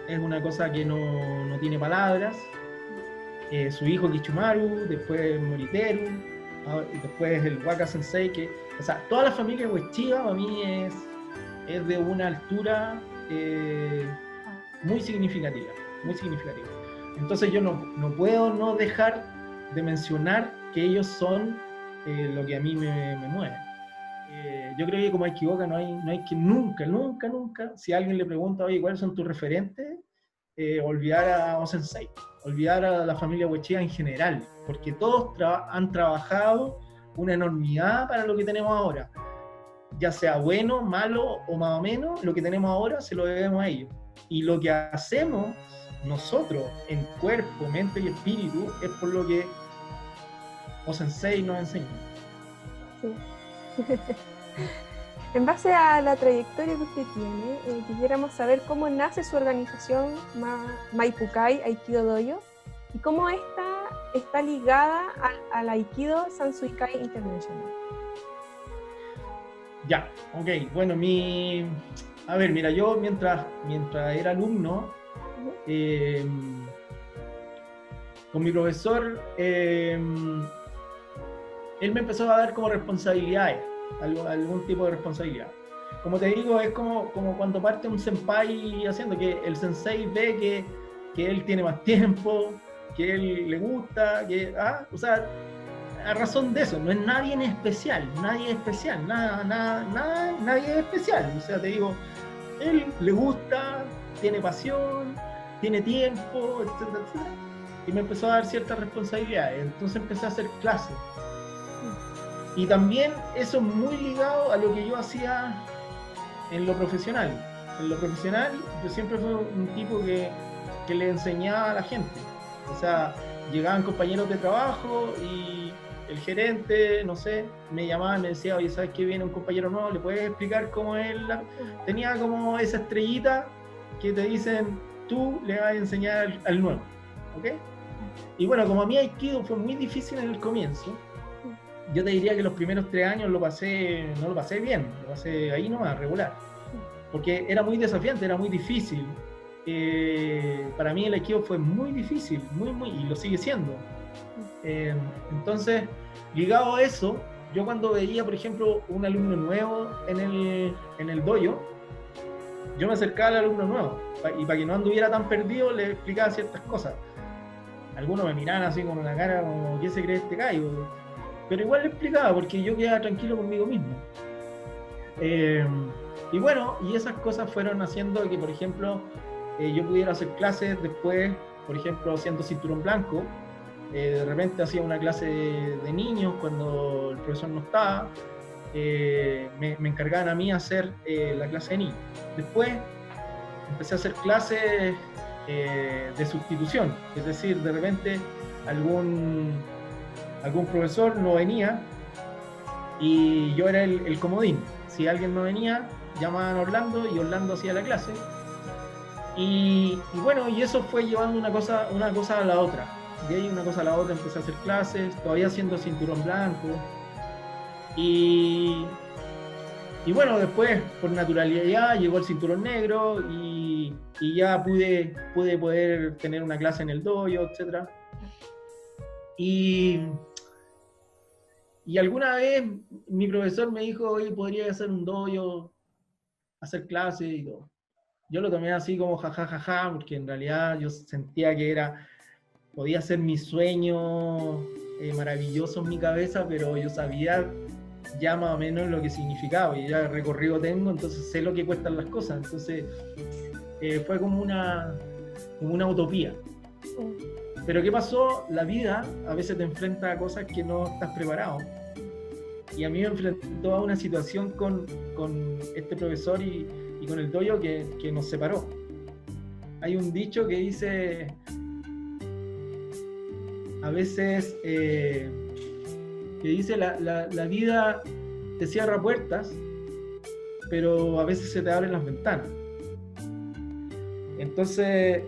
es una cosa que no tiene palabras. Su hijo Kichumaru, después Moriteru, y después el Waka Sensei, o sea, toda la familia Uchiha para mí es de una altura muy significativa. Entonces yo no puedo no dejar de mencionar que ellos son lo que a mí me mueve. Yo creo que como Aikidoka no hay que nunca, si alguien le pregunta, oye, ¿cuáles son tus referentes? Olvidar a O-sensei, olvidar a la familia Uchiha en general, porque todos han trabajado una enormidad para lo que tenemos ahora. Ya sea bueno, malo o más o menos, lo que tenemos ahora se lo debemos a ellos. Y lo que hacemos nosotros en cuerpo, mente y espíritu es por lo que O-sensei nos enseña. Sí. En base a la trayectoria que usted tiene, quisiéramos saber cómo nace su organización Maipukai Aikido Dojo y cómo esta está ligada al Aikido Sansuikai International. Ya, ok. Bueno, a ver, mira, yo mientras era alumno, con mi profesor, él me empezó a dar como responsabilidades, algún tipo de responsabilidad. Como te digo, es como cuando parte un senpai haciendo, que el sensei ve que él tiene más tiempo, que él le gusta, o sea, a razón de eso, no es nadie en especial, nadie es especial. O sea, te digo, él le gusta, tiene pasión, tiene tiempo, etcétera, etcétera. Y me empezó a dar ciertas responsabilidades, entonces empecé a hacer clases. Y también eso es muy ligado a lo que yo hacía en lo profesional. En lo profesional yo siempre fui un tipo que le enseñaba a la gente. O sea, llegaban compañeros de trabajo y el gerente, no sé, me llamaba y me decía, oye, ¿sabes qué? Viene un compañero nuevo, ¿le puedes explicar cómo es Tenía como esa estrellita que te dicen, tú le vas a enseñar al nuevo, ¿ok? Y bueno, como a mí Aikido fue muy difícil en el comienzo, yo te diría que los primeros 3 años no lo pasé bien, lo pasé ahí nomás, regular. Porque era muy desafiante, era muy difícil. Para mí el Aikido fue muy difícil, muy, y lo sigue siendo. Entonces, ligado a eso, yo cuando veía, por ejemplo, un alumno nuevo en el dojo, yo me acercaba al alumno nuevo, y para que no anduviera tan perdido, le explicaba ciertas cosas. Algunos me miraban así con una cara como, ¿qué se cree este gallo? Pero igual le explicaba, porque yo quedaba tranquilo conmigo mismo. Y bueno, y esas cosas fueron haciendo que, por ejemplo, yo pudiera hacer clases después, por ejemplo, haciendo cinturón blanco. De repente hacía una clase de niños cuando el profesor no estaba. Me encargaban a mí hacer la clase de niños. Después empecé a hacer clases de sustitución, es decir, de repente algún profesor no venía y yo era el comodín. Si alguien no venía, llamaban a Orlando y Orlando hacía la clase. Y bueno, y eso fue llevando una cosa a la otra. De ahí una cosa a la otra empecé a hacer clases, todavía haciendo cinturón blanco. Y bueno, después, por naturalidad, llegó el cinturón negro y ya pude poder tener una clase en el dojo, etc. Y alguna vez mi profesor me dijo, oye, podría hacer un dojo, hacer clases y todo. Yo lo tomé así como jajajaja, porque en realidad yo sentía que podía ser mi sueño maravilloso en mi cabeza, pero yo sabía ya más o menos lo que significaba, y ya recorrido tengo, entonces sé lo que cuestan las cosas, entonces fue como una utopía. Pero ¿qué pasó? La vida a veces te enfrenta a cosas que no estás preparado, y a mí me enfrentó a una situación con este profesor y con el dojo que nos separó. Hay un dicho que dice, a veces, que dice la vida te cierra puertas, pero a veces se te abren las ventanas. Entonces,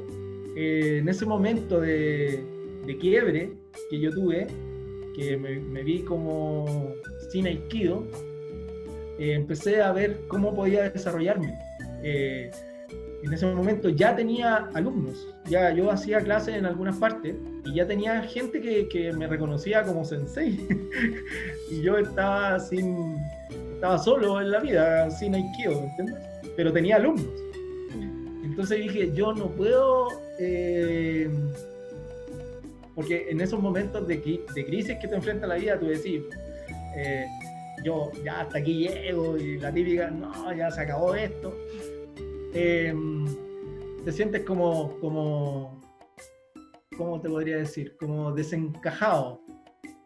en ese momento de quiebre que yo tuve, que me vi como sin aikido, empecé a ver cómo podía desarrollarme. En ese momento ya tenía alumnos, ya yo hacía clases en algunas partes y ya tenía gente que me reconocía como sensei. Y yo estaba solo en la vida, sin aikido, ¿entiendes? Pero tenía alumnos. Entonces dije, yo no puedo, porque en esos momentos de crisis que te enfrenta la vida, tú decís, yo ya hasta aquí llego, y la típica, no, ya se acabó esto. Te sientes como, ¿cómo te podría decir? Como desencajado.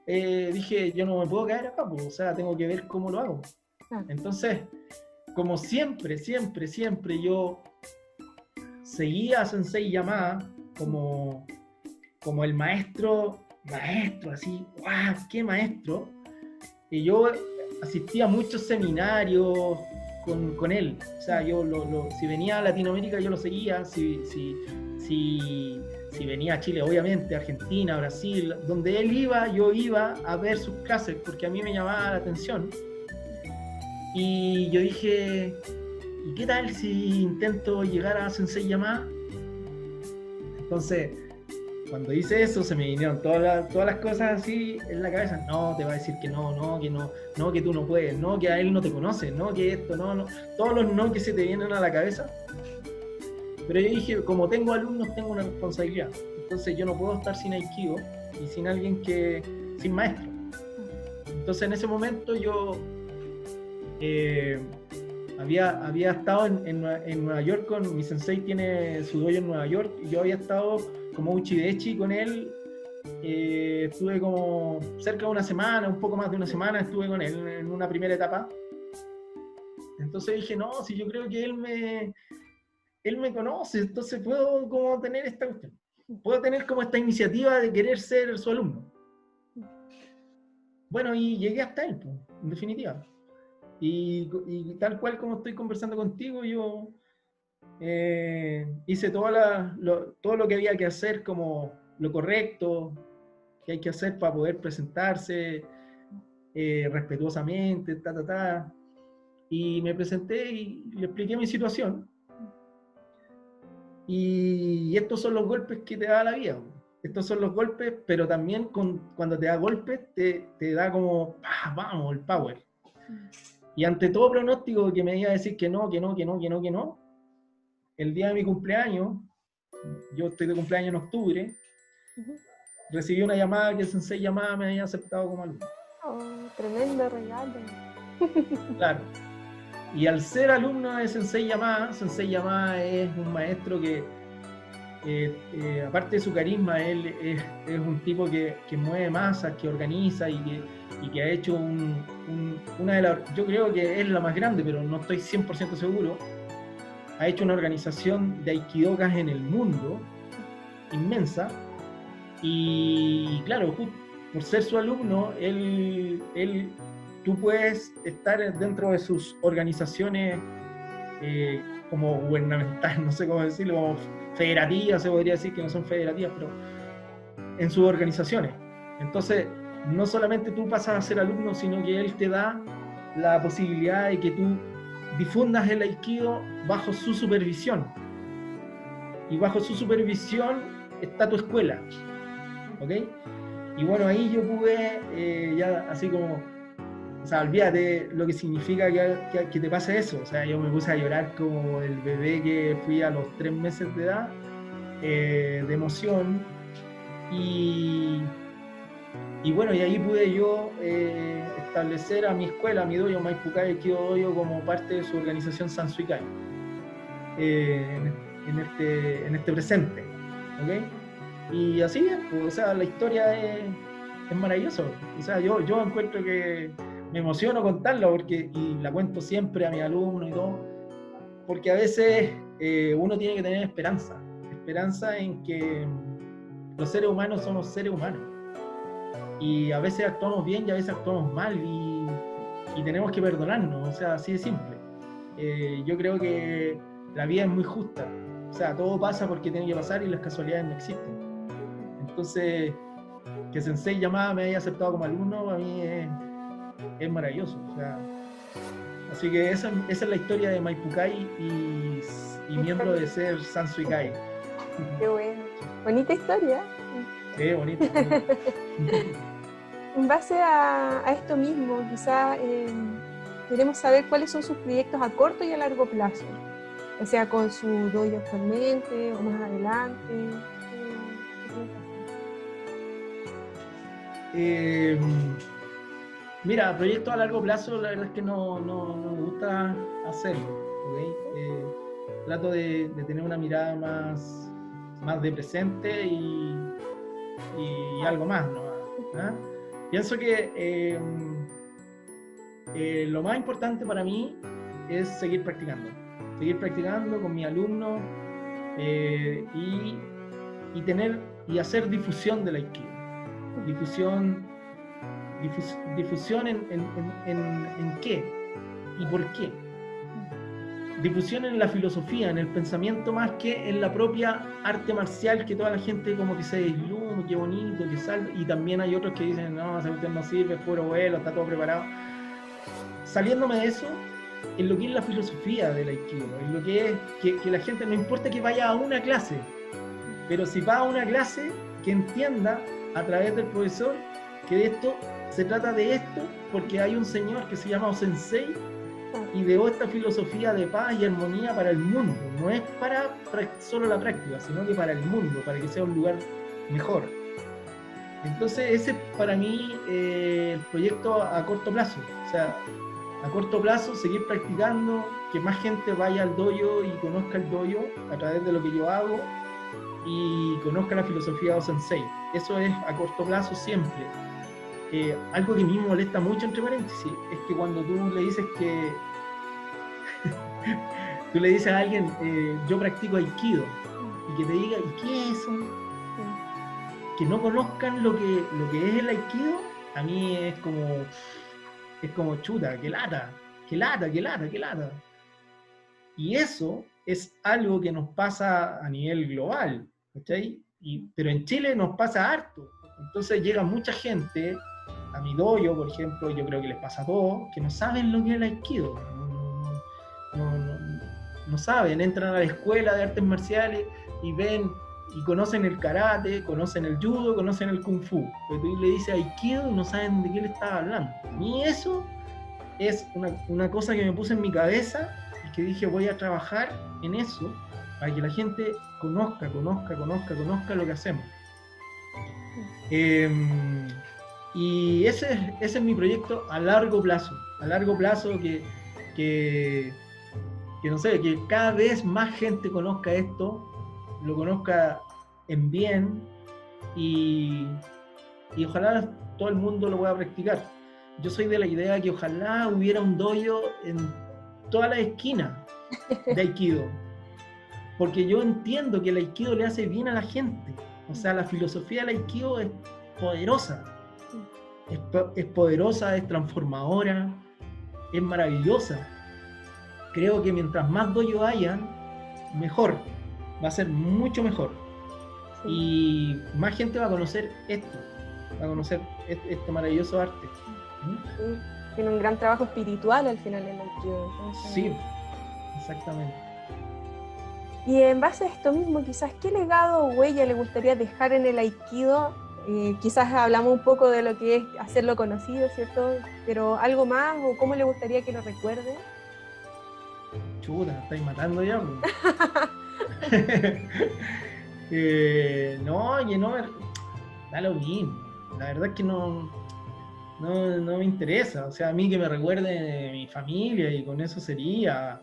Dije, yo no me puedo caer acá, pues, o sea, tengo que ver cómo lo hago. Entonces, como siempre yo seguía a Sensei Yamada como el maestro, así, ¡guau! ¡Qué maestro! Y yo asistía a muchos seminarios con él. O sea, yo si venía a Latinoamérica yo lo seguía, si venía a Chile, obviamente, Argentina, Brasil, donde él iba, yo iba a ver sus clases porque a mí me llamaba la atención. Y yo dije, ¿y qué tal si intento llegar a Sensei Yamada? Entonces, cuando hice eso, se me vinieron todas las cosas así en la cabeza. No, te va a decir que no, que tú no puedes, no, que a él no te conoce, no, que esto, no. Todos los no que se te vienen a la cabeza. Pero yo dije, como tengo alumnos, tengo una responsabilidad. Entonces yo no puedo estar sin Aikido y sin alguien sin maestro. Entonces en ese momento yo había estado en Nueva York con mi sensei, tiene su dojo en Nueva York, y yo había estado como uchidechi con él. Estuve como cerca de una semana, un poco más de una semana estuve con él en una primera etapa. Entonces dije, no, si yo creo que él me conoce, entonces puedo como tener esta cuestión, puedo tener como esta iniciativa de querer ser su alumno. Bueno, y llegué hasta él, pues, en definitiva. Y tal cual como estoy conversando contigo, yo hice todo lo que había que hacer, como lo correcto que hay que hacer para poder presentarse respetuosamente, y me presenté y le expliqué mi situación. Y estos son los golpes que te da la vida. estos son los golpes, pero también cuando te da golpes, te da como, vamos, el power. Y ante todo pronóstico que me iba a decir que no, el día de mi cumpleaños, yo estoy de cumpleaños en octubre, recibí una llamada que el Sensei Yamada me había aceptado como alumno. Oh, tremendo regalo. Claro. Y al ser alumno de Sensei Yamada es un maestro que, aparte de su carisma, él es un tipo que mueve masas, que organiza y que ha hecho una de las, yo creo que es la más grande, pero no estoy 100% seguro, ha hecho una organización de aikidokas en el mundo, inmensa, y claro, por ser su alumno, tú puedes estar dentro de sus organizaciones como gubernamentales, no sé cómo decirlo, como federativas, se podría decir que no son federativas, pero en sus organizaciones. Entonces, no solamente tú pasas a ser alumno, sino que él te da la posibilidad de que tú difundas el aikido bajo su supervisión. Y bajo su supervisión está tu escuela. ¿Ok? Y bueno, ahí yo pude, ya así como, o sea, olvídate lo que significa que te pase eso. O sea, yo me puse a llorar como el bebé que fui a los 3 meses de edad, de emoción. Y bueno, y ahí pude yo establecer a mi escuela, a mi dojo, Maipukai Aikido Dojo, como parte de su organización Sansuikai, en este presente, ¿ok? Y así es, pues, o sea, la historia es maravillosa. O sea, yo encuentro que me emociono contarla, y la cuento siempre a mis alumnos y todo, porque a veces uno tiene que tener esperanza en que los seres humanos somos seres humanos. Y a veces actuamos bien y a veces actuamos mal y tenemos que perdonarnos, o sea, así de simple. Yo creo que la vida es muy justa, o sea, todo pasa porque tiene que pasar y las casualidades no existen. Entonces, que Sensei Yamada me haya aceptado como alumno, a mí es maravilloso, o sea, así que esa es la historia de Maipukai y miembro de ser Sansuikai. Qué bueno, bonita historia. Sí, bonito. En base a esto mismo, quizá queremos saber cuáles son sus proyectos a corto y a largo plazo, o sea, con su dojo actualmente o más adelante. Mira, proyectos a largo plazo, la verdad es que no me gusta hacerlo, ¿okay? Trato de tener una mirada más de presente y algo más, ¿no? ¿Ah? Pienso que lo más importante para mí es seguir practicando con mis alumnos y hacer difusión del Aikido. Difusión en qué y por qué. Difusión en la filosofía, en el pensamiento, más que en la propia arte marcial, que toda la gente como que se deslume, qué bonito, que salve, y también hay otros que dicen, no, esa cuestión no sirve, es puro vuelo, está todo preparado. Saliéndome de eso, en lo que es la filosofía del Aikido, en lo que es que la gente, no importa que vaya a una clase, pero si va a una clase, que entienda a través del profesor que esto se trata de esto, porque hay un señor que se llama Sensei, ideó esta filosofía de paz y armonía para el mundo. No es para solo la práctica, sino que para el mundo, para que sea un lugar mejor. Entonces ese para mí el proyecto a corto plazo. O sea, a corto plazo seguir practicando, que más gente vaya al dojo y conozca el dojo a través de lo que yo hago y conozca la filosofía de Sensei. Eso es a corto plazo siempre. Algo que a mí me molesta mucho, entre paréntesis, es que cuando tú le dices tú le dices a alguien, yo practico Aikido, y que te diga, ¿y qué es eso? Que no conozcan lo que es el Aikido, a mí es como chuta, que lata. Y eso es algo que nos pasa a nivel global, ¿cachai? Pero en Chile nos pasa harto. Entonces llega mucha gente a mi dojo, por ejemplo, yo creo que les pasa a todos, que no saben lo que es el Aikido. No saben, entran a la escuela de artes marciales y ven y conocen el karate, conocen el judo, conocen el kung fu. Pero tú le dices aikido y no saben de qué le estás hablando. Y eso es una cosa que me puse en mi cabeza y que dije voy a trabajar en eso para que la gente conozca lo que hacemos. Y ese es mi proyecto a largo plazo que no sé, que cada vez más gente conozca esto, lo conozca en bien y ojalá todo el mundo lo pueda practicar. Yo soy de la idea que ojalá hubiera un dojo en todas las esquinas de Aikido, porque yo entiendo que el Aikido le hace bien a la gente. O sea, la filosofía del Aikido es poderosa, es poderosa, es transformadora, es maravillosa. Creo que mientras más dojo hayan, mejor, va a ser mucho mejor. Sí. Y más gente va a conocer esto, va a conocer este maravilloso arte. Sí. Tiene un gran trabajo espiritual al final en el Aikido. Entonces... Sí, exactamente. Y en base a esto mismo, quizás, ¿qué legado o huella le gustaría dejar en el Aikido? Quizás hablamos un poco de lo que es hacerlo conocido, ¿cierto? Pero algo más, o cómo le gustaría que lo recuerde. Chuta, estáis matando ya. No, da lo mismo. La verdad es que no me interesa. O sea, a mí que me recuerde de mi familia y con eso sería.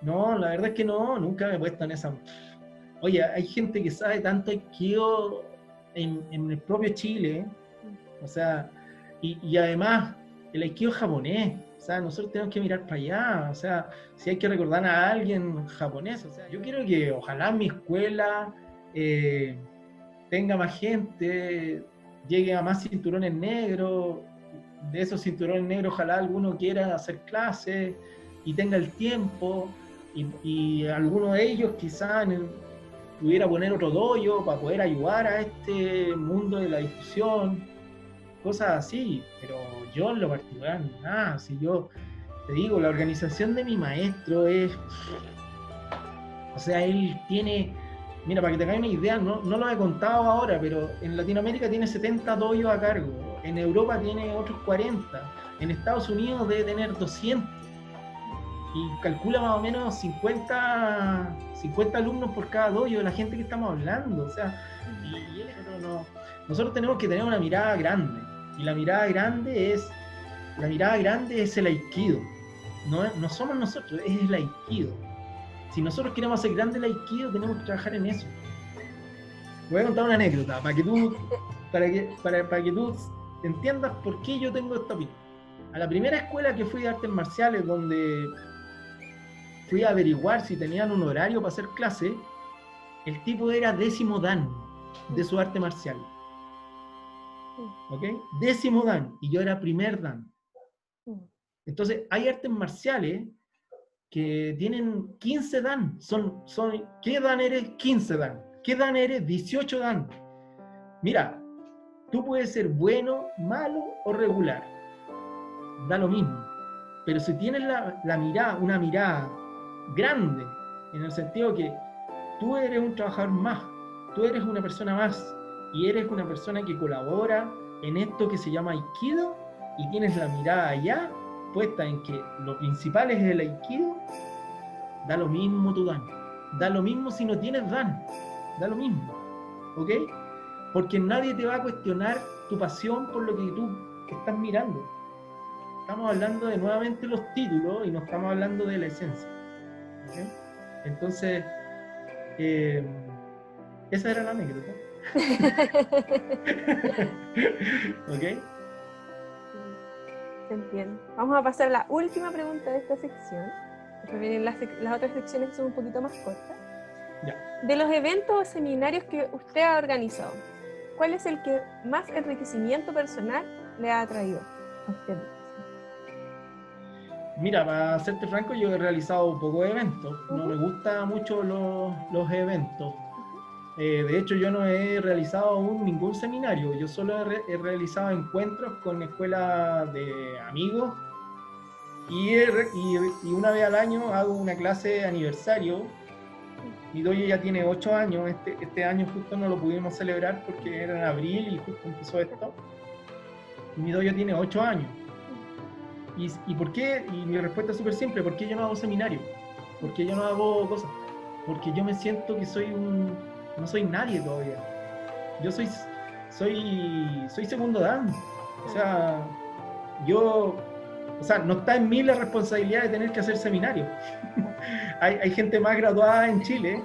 No, la verdad es que no, nunca me he puesto en esa. Oye, hay gente que sabe tanto Aikido en el propio Chile. O sea, y además el Aikido japonés. O sea, nosotros tenemos que mirar para allá. O sea, si hay que recordar a alguien japonés. O sea, yo quiero que ojalá mi escuela tenga más gente, llegue a más cinturones negros. De esos cinturones negros, ojalá alguno quiera hacer clases y tenga el tiempo. Y alguno de ellos quizás pudiera poner otro dojo para poder ayudar a este mundo de la difusión. Cosas así, pero yo en lo particular, nada, si yo te digo, la organización de mi maestro es, o sea, él tiene, mira, para que te hagas una idea, no lo he contado ahora, pero en Latinoamérica tiene 70 dojos a cargo, en Europa tiene otros 40, en Estados Unidos debe tener 200, y calcula más o menos 50 alumnos por cada dojo de la gente que estamos hablando, o sea, y él, nosotros tenemos que tener una mirada grande. Y la mirada grande es el Aikido. No somos nosotros, es el Aikido. Si nosotros queremos hacer grande el Aikido, tenemos que trabajar en eso. Voy a contar una anécdota para que tú entiendas por qué yo tengo esta opinión. A la primera escuela que fui de artes marciales, donde fui a averiguar si tenían un horario para hacer clase, el tipo era 10º dan de su arte marcial. ¿Ok? 10º dan, y yo era primer dan. Entonces, hay artes marciales que tienen 15 dan. ¿Qué dan eres? 15 dan. ¿Qué dan eres? 18 dan. Mira, tú puedes ser bueno, malo o regular. Da lo mismo. Pero si tienes una mirada grande, en el sentido que tú eres un trabajador más, tú eres una persona más, y eres una persona que colabora en esto que se llama Aikido, y tienes la mirada allá, puesta en que lo principal es el Aikido, da lo mismo tu dan. Da lo mismo si no tienes dan. Da lo mismo. ¿Ok? Porque nadie te va a cuestionar tu pasión por lo que tú estás mirando. Estamos hablando de nuevamente los títulos y no estamos hablando de la esencia. ¿Okay? Entonces, esa era la anécdota. ¿Ok? Se entiende. Vamos a pasar a la última pregunta de esta sección. Después vienen las otras secciones que son un poquito más cortas. Ya. De los eventos o seminarios que usted ha organizado, ¿cuál es el que más enriquecimiento personal le ha traído a usted? Mira, para serte franco, yo he realizado pocos eventos. No me gustan mucho los eventos. De hecho, yo no he realizado aún ningún seminario. Yo solo he realizado encuentros con escuelas de amigos y una vez al año hago una clase de aniversario mi dojo ya tiene 8 años, este año justo no lo pudimos celebrar porque era en abril y justo empezó esto. Y mi dojo tiene 8 años. ¿Y por qué? Y mi respuesta es súper simple, ¿por qué yo no hago seminarios? ¿Por qué yo no hago cosas? Porque yo me siento que no soy nadie todavía. Yo soy segundo dan. O sea, no está en mí la responsabilidad de tener que hacer seminarios. hay gente más graduada en Chile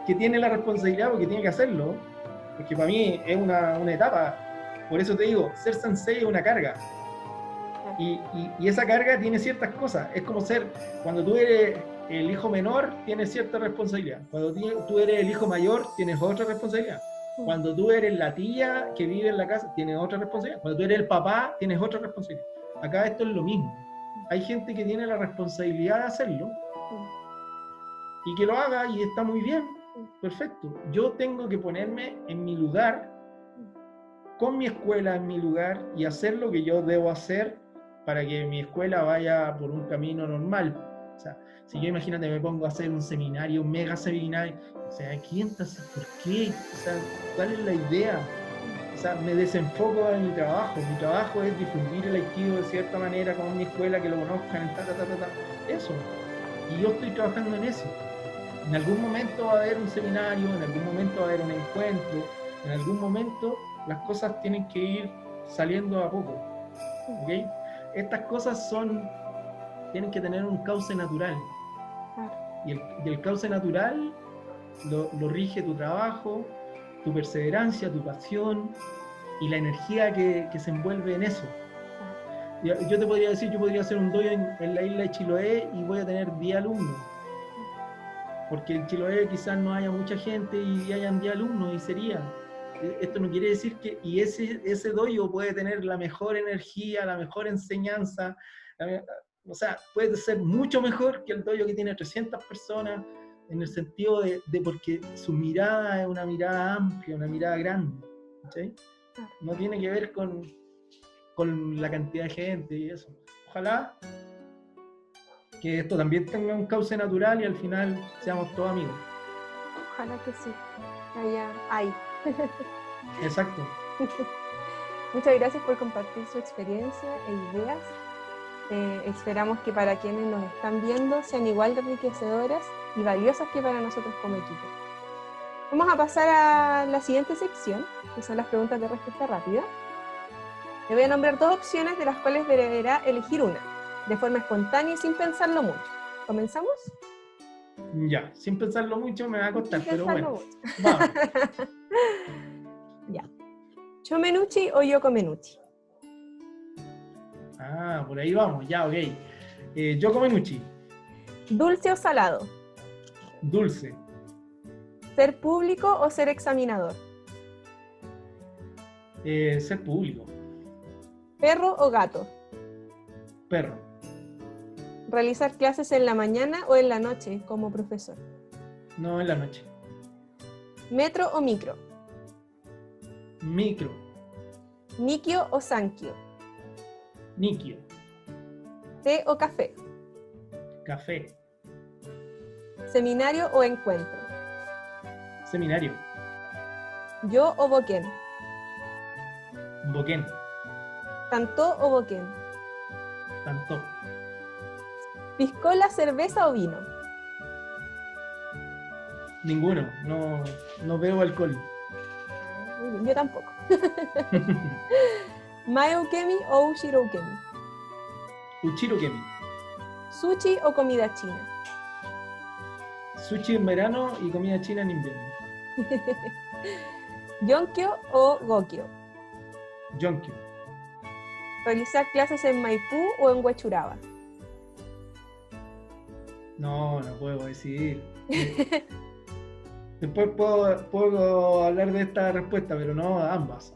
que tiene la responsabilidad porque tiene que hacerlo, porque para mí es una etapa. Por eso te digo, ser sensei es una carga. Y esa carga tiene ciertas cosas. Es como cuando tú eres el hijo menor, tienes cierta responsabilidad. Cuando tú eres el hijo mayor, tienes otra responsabilidad. Cuando tú eres la tía que vive en la casa, tienes otra responsabilidad. Cuando tú eres el papá, tienes otra responsabilidad. Acá esto es lo mismo. Hay gente que tiene la responsabilidad de hacerlo y que lo haga y está muy bien, perfecto. Yo tengo que ponerme en mi lugar, con mi escuela en mi lugar, y hacer lo que yo debo hacer para que mi escuela vaya por un camino normal. O sea, si yo, imagínate, me pongo a hacer un seminario, un mega seminario, o sea, ¿quién está haciendo? ¿Por qué? O sea, ¿cuál es la idea? O sea, me desenfoco en mi trabajo. Mi trabajo es difundir el Aikido de cierta manera con mi escuela, que lo conozcan, eso. Y yo estoy trabajando en eso. En algún momento va a haber un seminario, en algún momento va a haber un encuentro, en algún momento las cosas tienen que ir saliendo a poco. ¿Okay? Estas cosas tienen que tener un cauce natural. Y el cauce natural lo rige tu trabajo, tu perseverancia, tu pasión y la energía que se envuelve en eso. Yo te podría decir, yo podría hacer un dojo en la isla de Chiloé y voy a tener 10 alumnos. Porque en Chiloé quizás no haya mucha gente y hayan 10 alumnos y sería. Esto no quiere decir que... Y ese dojo puede tener la mejor energía, la mejor enseñanza. O sea, puede ser mucho mejor que el dojo que tiene 300 personas, en el sentido de porque su mirada es una mirada amplia, una mirada grande. ¿Sí? No tiene que ver con la cantidad de gente y eso. Ojalá que esto también tenga un cauce natural y al final seamos todos amigos. Ojalá que sí. Ahí. Exacto. Muchas gracias por compartir su experiencia e ideas. Esperamos que para quienes nos están viendo sean igual de enriquecedoras y valiosas que para nosotros como equipo. Vamos a pasar a la siguiente sección, que son las preguntas de respuesta rápida. Le voy a nombrar 2 opciones de las cuales deberá elegir una, de forma espontánea y sin pensarlo mucho. ¿Comenzamos? Ya, sin pensarlo mucho me va a costar, pero bueno. Mucho. Vamos. Ya. ¿Chomenuchi o Yokomenuchi? Por ahí vamos, ya, ok. Yokomenuchi. ¿Dulce o salado? Dulce. ¿Ser público o ser examinador? Ser público. ¿Perro o gato? Perro. ¿Realizar clases en la mañana o en la noche como profesor? No, en la noche. ¿Metro o micro? Micro. ¿Nikio o sankyo? Nikio. ¿Té o café? Café. ¿Seminario o encuentro? Seminario. ¿Yo o boken? Boken. ¿Tanto o boken? Tanto. ¿Piscola, cerveza o vino? Ninguno. No bebo alcohol. Muy bien, yo tampoco. ¿Mae-ukemi o Ushiro-ukemi? Uchiro-kemi. ¿Sushi o comida china? Sushi en verano y comida china en invierno. ¿Yonkyo o Gokyo? Yonkyo. ¿Realizar clases en Maipú o en Huechuraba? No puedo decidir. Después puedo hablar de esta respuesta, pero no, ambas.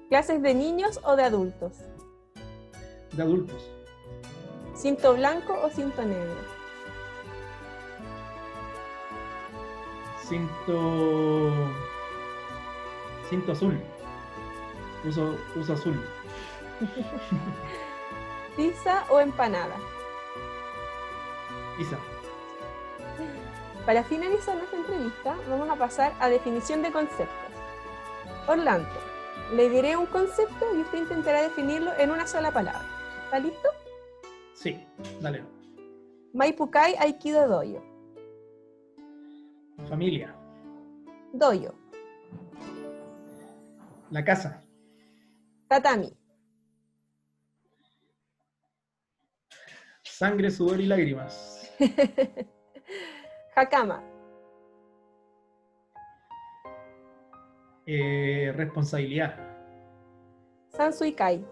¿Clases de niños o de adultos? De adultos. ¿Cinto blanco o cinto negro? Cinto azul. Uso azul. ¿Pizza o empanada? Pizza. Para finalizar nuestra entrevista, vamos a pasar a definición de conceptos. Orlando, le diré un concepto y usted intentará definirlo en una sola palabra. ¿Está listo? Sí, dale. Maipukai Aikido Doyo. Familia. Doyo. La casa. Tatami. Sangre, sudor y lágrimas. Hakama. Responsabilidad. Sansuikai.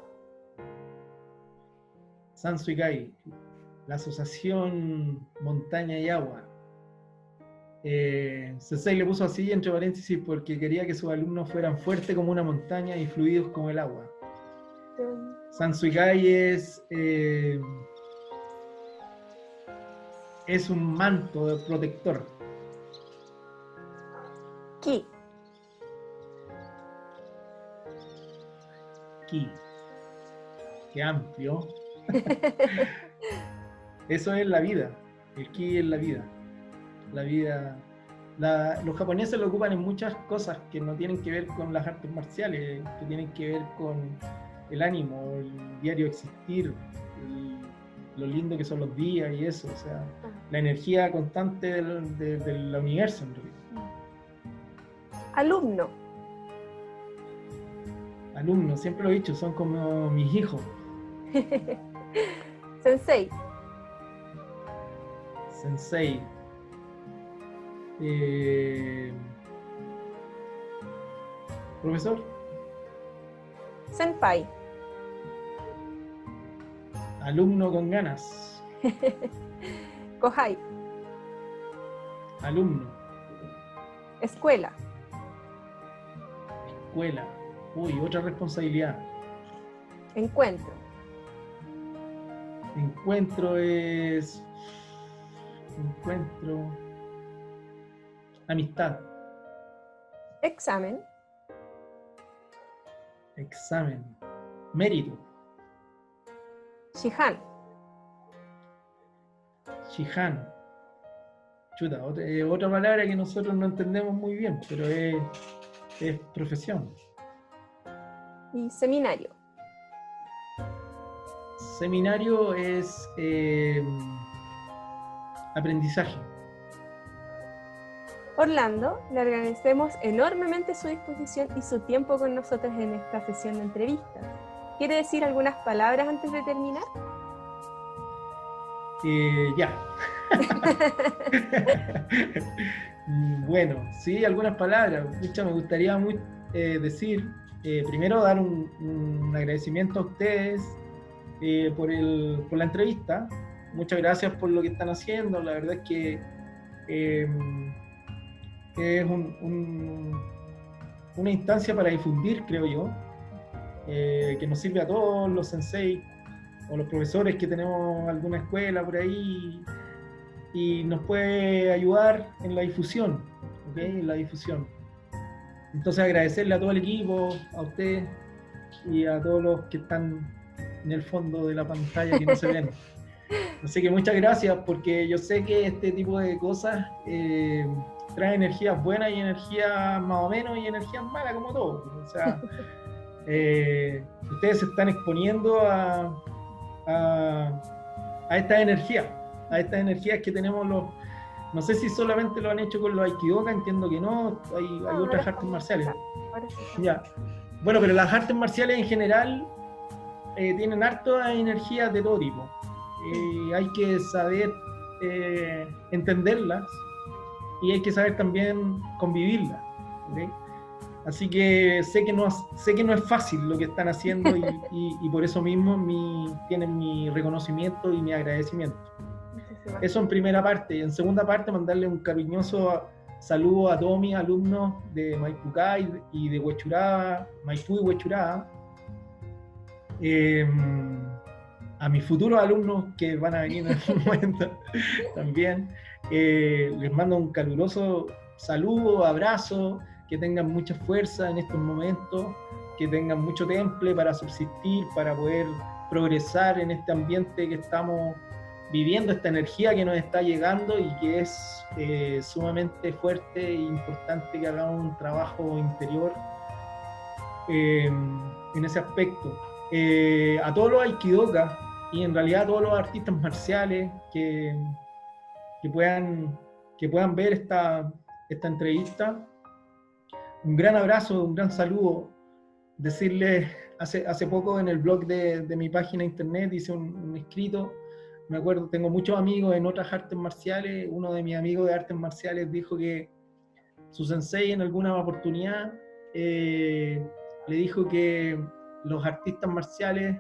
Sansuikai, la asociación montaña y agua. Sensei le puso así entre paréntesis porque quería que sus alumnos fueran fuertes como una montaña y fluidos como el agua. Sansuikai es un manto protector. Ki. Ki. Qué amplio. Eso es la vida. El ki es la vida. La vida. Los japoneses lo ocupan en muchas cosas que no tienen que ver con las artes marciales, que tienen que ver con el ánimo, el diario existir, lo lindo que son los días y eso, o sea, la energía constante del universo en realidad. Alumno. Alumnos, siempre lo he dicho, son como mis hijos. Sensei. Sensei. Profesor. Senpai. Alumno con ganas. Kohai. Alumno. Escuela. Escuela. Uy, otra responsabilidad. Encuentro. Encuentro es... Encuentro... Amistad. Examen. Examen. Mérito. Shihan. Shihan. Chuta, otra palabra que nosotros no entendemos muy bien, pero es profesión. Y seminario. Seminario es aprendizaje. Orlando, le agradecemos enormemente su disposición y su tiempo con nosotros en esta sesión de entrevistas. ¿Quiere decir algunas palabras antes de terminar? Ya. Bueno, sí, algunas palabras. Muchas me gustaría decir, primero dar un agradecimiento a ustedes por la entrevista. Muchas gracias por lo que están haciendo. La verdad es que es una instancia para difundir, creo yo, que nos sirve a todos los sensei o los profesores que tenemos alguna escuela por ahí y nos puede ayudar en la difusión, ¿okay? En la difusión. Entonces agradecerle a todo el equipo, a usted y a todos los que están en el fondo de la pantalla que no se ven. Así que muchas gracias, porque yo sé que este tipo de cosas trae energías buenas y energías más o menos y energías malas como todo. O sea, ustedes se están exponiendo a estas energías que tenemos no sé si solamente lo han hecho con los Aikidoka, entiendo que no, hay otras artes marciales. Ya. Bueno, pero las artes marciales en general tienen hartas energías de todo tipo. Hay que saber entenderlas y hay que saber también convivirlas, ¿okay? Así que sé que no es fácil lo que están haciendo y por eso mismo tienen mi reconocimiento y mi agradecimiento. Eso en primera parte. Y en segunda parte, mandarle un cariñoso saludo a todos mis alumnos de Maipukai y de Huechuraba, Maipú y Huechuraba. A mis futuros alumnos que van a venir en algún momento también. Les mando un caluroso saludo, abrazo, que tengan mucha fuerza en estos momentos, que tengan mucho temple para subsistir, para poder progresar en este ambiente que estamos viviendo esta energía que nos está llegando y que es sumamente fuerte e importante que hagamos un trabajo interior en ese aspecto. A todos los aikidokas y en realidad a todos los artistas marciales que puedan ver esta entrevista, un gran abrazo, un gran saludo. Decirles, hace poco en el blog de mi página de internet hice un escrito. Me acuerdo, tengo muchos amigos en otras artes marciales. Uno de mis amigos de artes marciales dijo que su sensei en alguna oportunidad le dijo que los artistas marciales,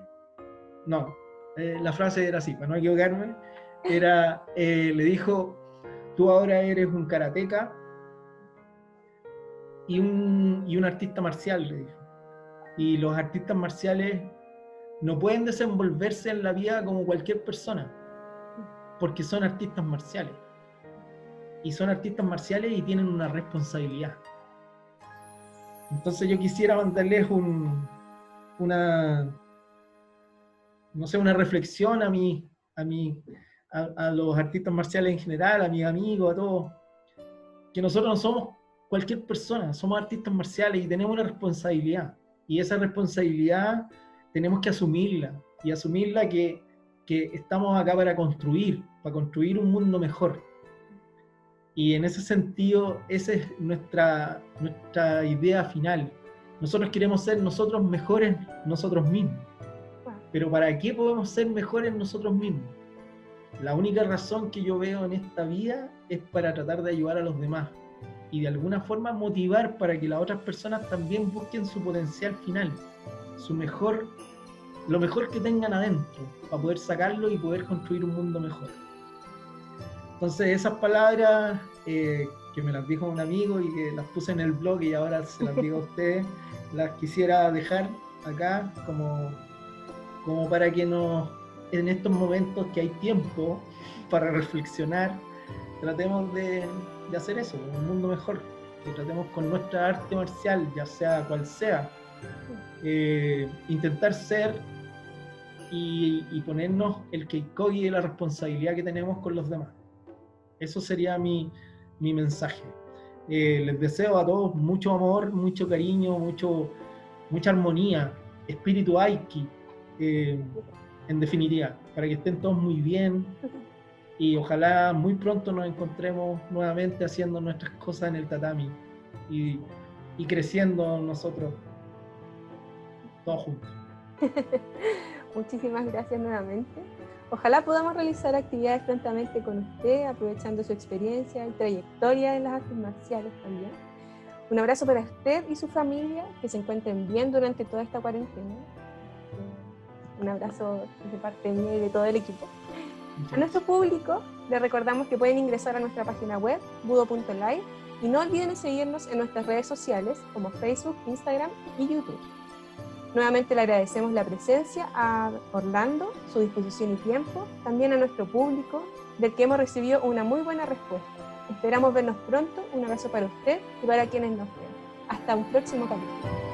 la frase era así, para no equivocarme, le dijo: tú ahora eres un karateka y un artista marcial, le dijo. Y los artistas marciales no pueden desenvolverse en la vida como cualquier persona, porque son artistas marciales. Y son artistas marciales y tienen una responsabilidad. Entonces yo quisiera mandarles una reflexión a los artistas marciales en general, a mis amigos, a todos, que nosotros no somos cualquier persona, somos artistas marciales y tenemos una responsabilidad. Y esa responsabilidad tenemos que asumirla, y asumirla que estamos acá para construir un mundo mejor. Y en ese sentido, esa es nuestra idea final. Nosotros queremos ser nosotros mejores nosotros mismos. Pero ¿para qué podemos ser mejores nosotros mismos? La única razón que yo veo en esta vida es para tratar de ayudar a los demás y de alguna forma motivar para que las otras personas también busquen su potencial final, lo mejor que tengan adentro, para poder sacarlo y poder construir un mundo mejor. Entonces esas palabras que me las dijo un amigo y que las puse en el blog y ahora se las digo a ustedes, las quisiera dejar acá como para que en estos momentos que hay tiempo para reflexionar, tratemos de hacer eso, un mundo mejor, que tratemos con nuestra arte marcial, ya sea cual sea, intentar ser y ponernos el keikogi de la responsabilidad que tenemos con los demás. Eso sería mi mensaje. Les deseo a todos mucho amor, mucho cariño, mucha armonía, espíritu Aiki, en definitiva, para que estén todos muy bien y ojalá muy pronto nos encontremos nuevamente haciendo nuestras cosas en el tatami y creciendo nosotros todos juntos. Muchísimas gracias nuevamente. Ojalá podamos realizar actividades prontamente con usted, aprovechando su experiencia y trayectoria en las artes marciales también. Un abrazo para usted y su familia, que se encuentren bien durante toda esta cuarentena. Un abrazo de parte mía y de todo el equipo. A nuestro público les recordamos que pueden ingresar a nuestra página web budo.live y no olviden seguirnos en nuestras redes sociales como Facebook, Instagram y YouTube. Nuevamente le agradecemos la presencia a Orlando, su disposición y tiempo, también a nuestro público, del que hemos recibido una muy buena respuesta. Esperamos vernos pronto. Un abrazo para usted y para quienes nos ven. Hasta un próximo capítulo.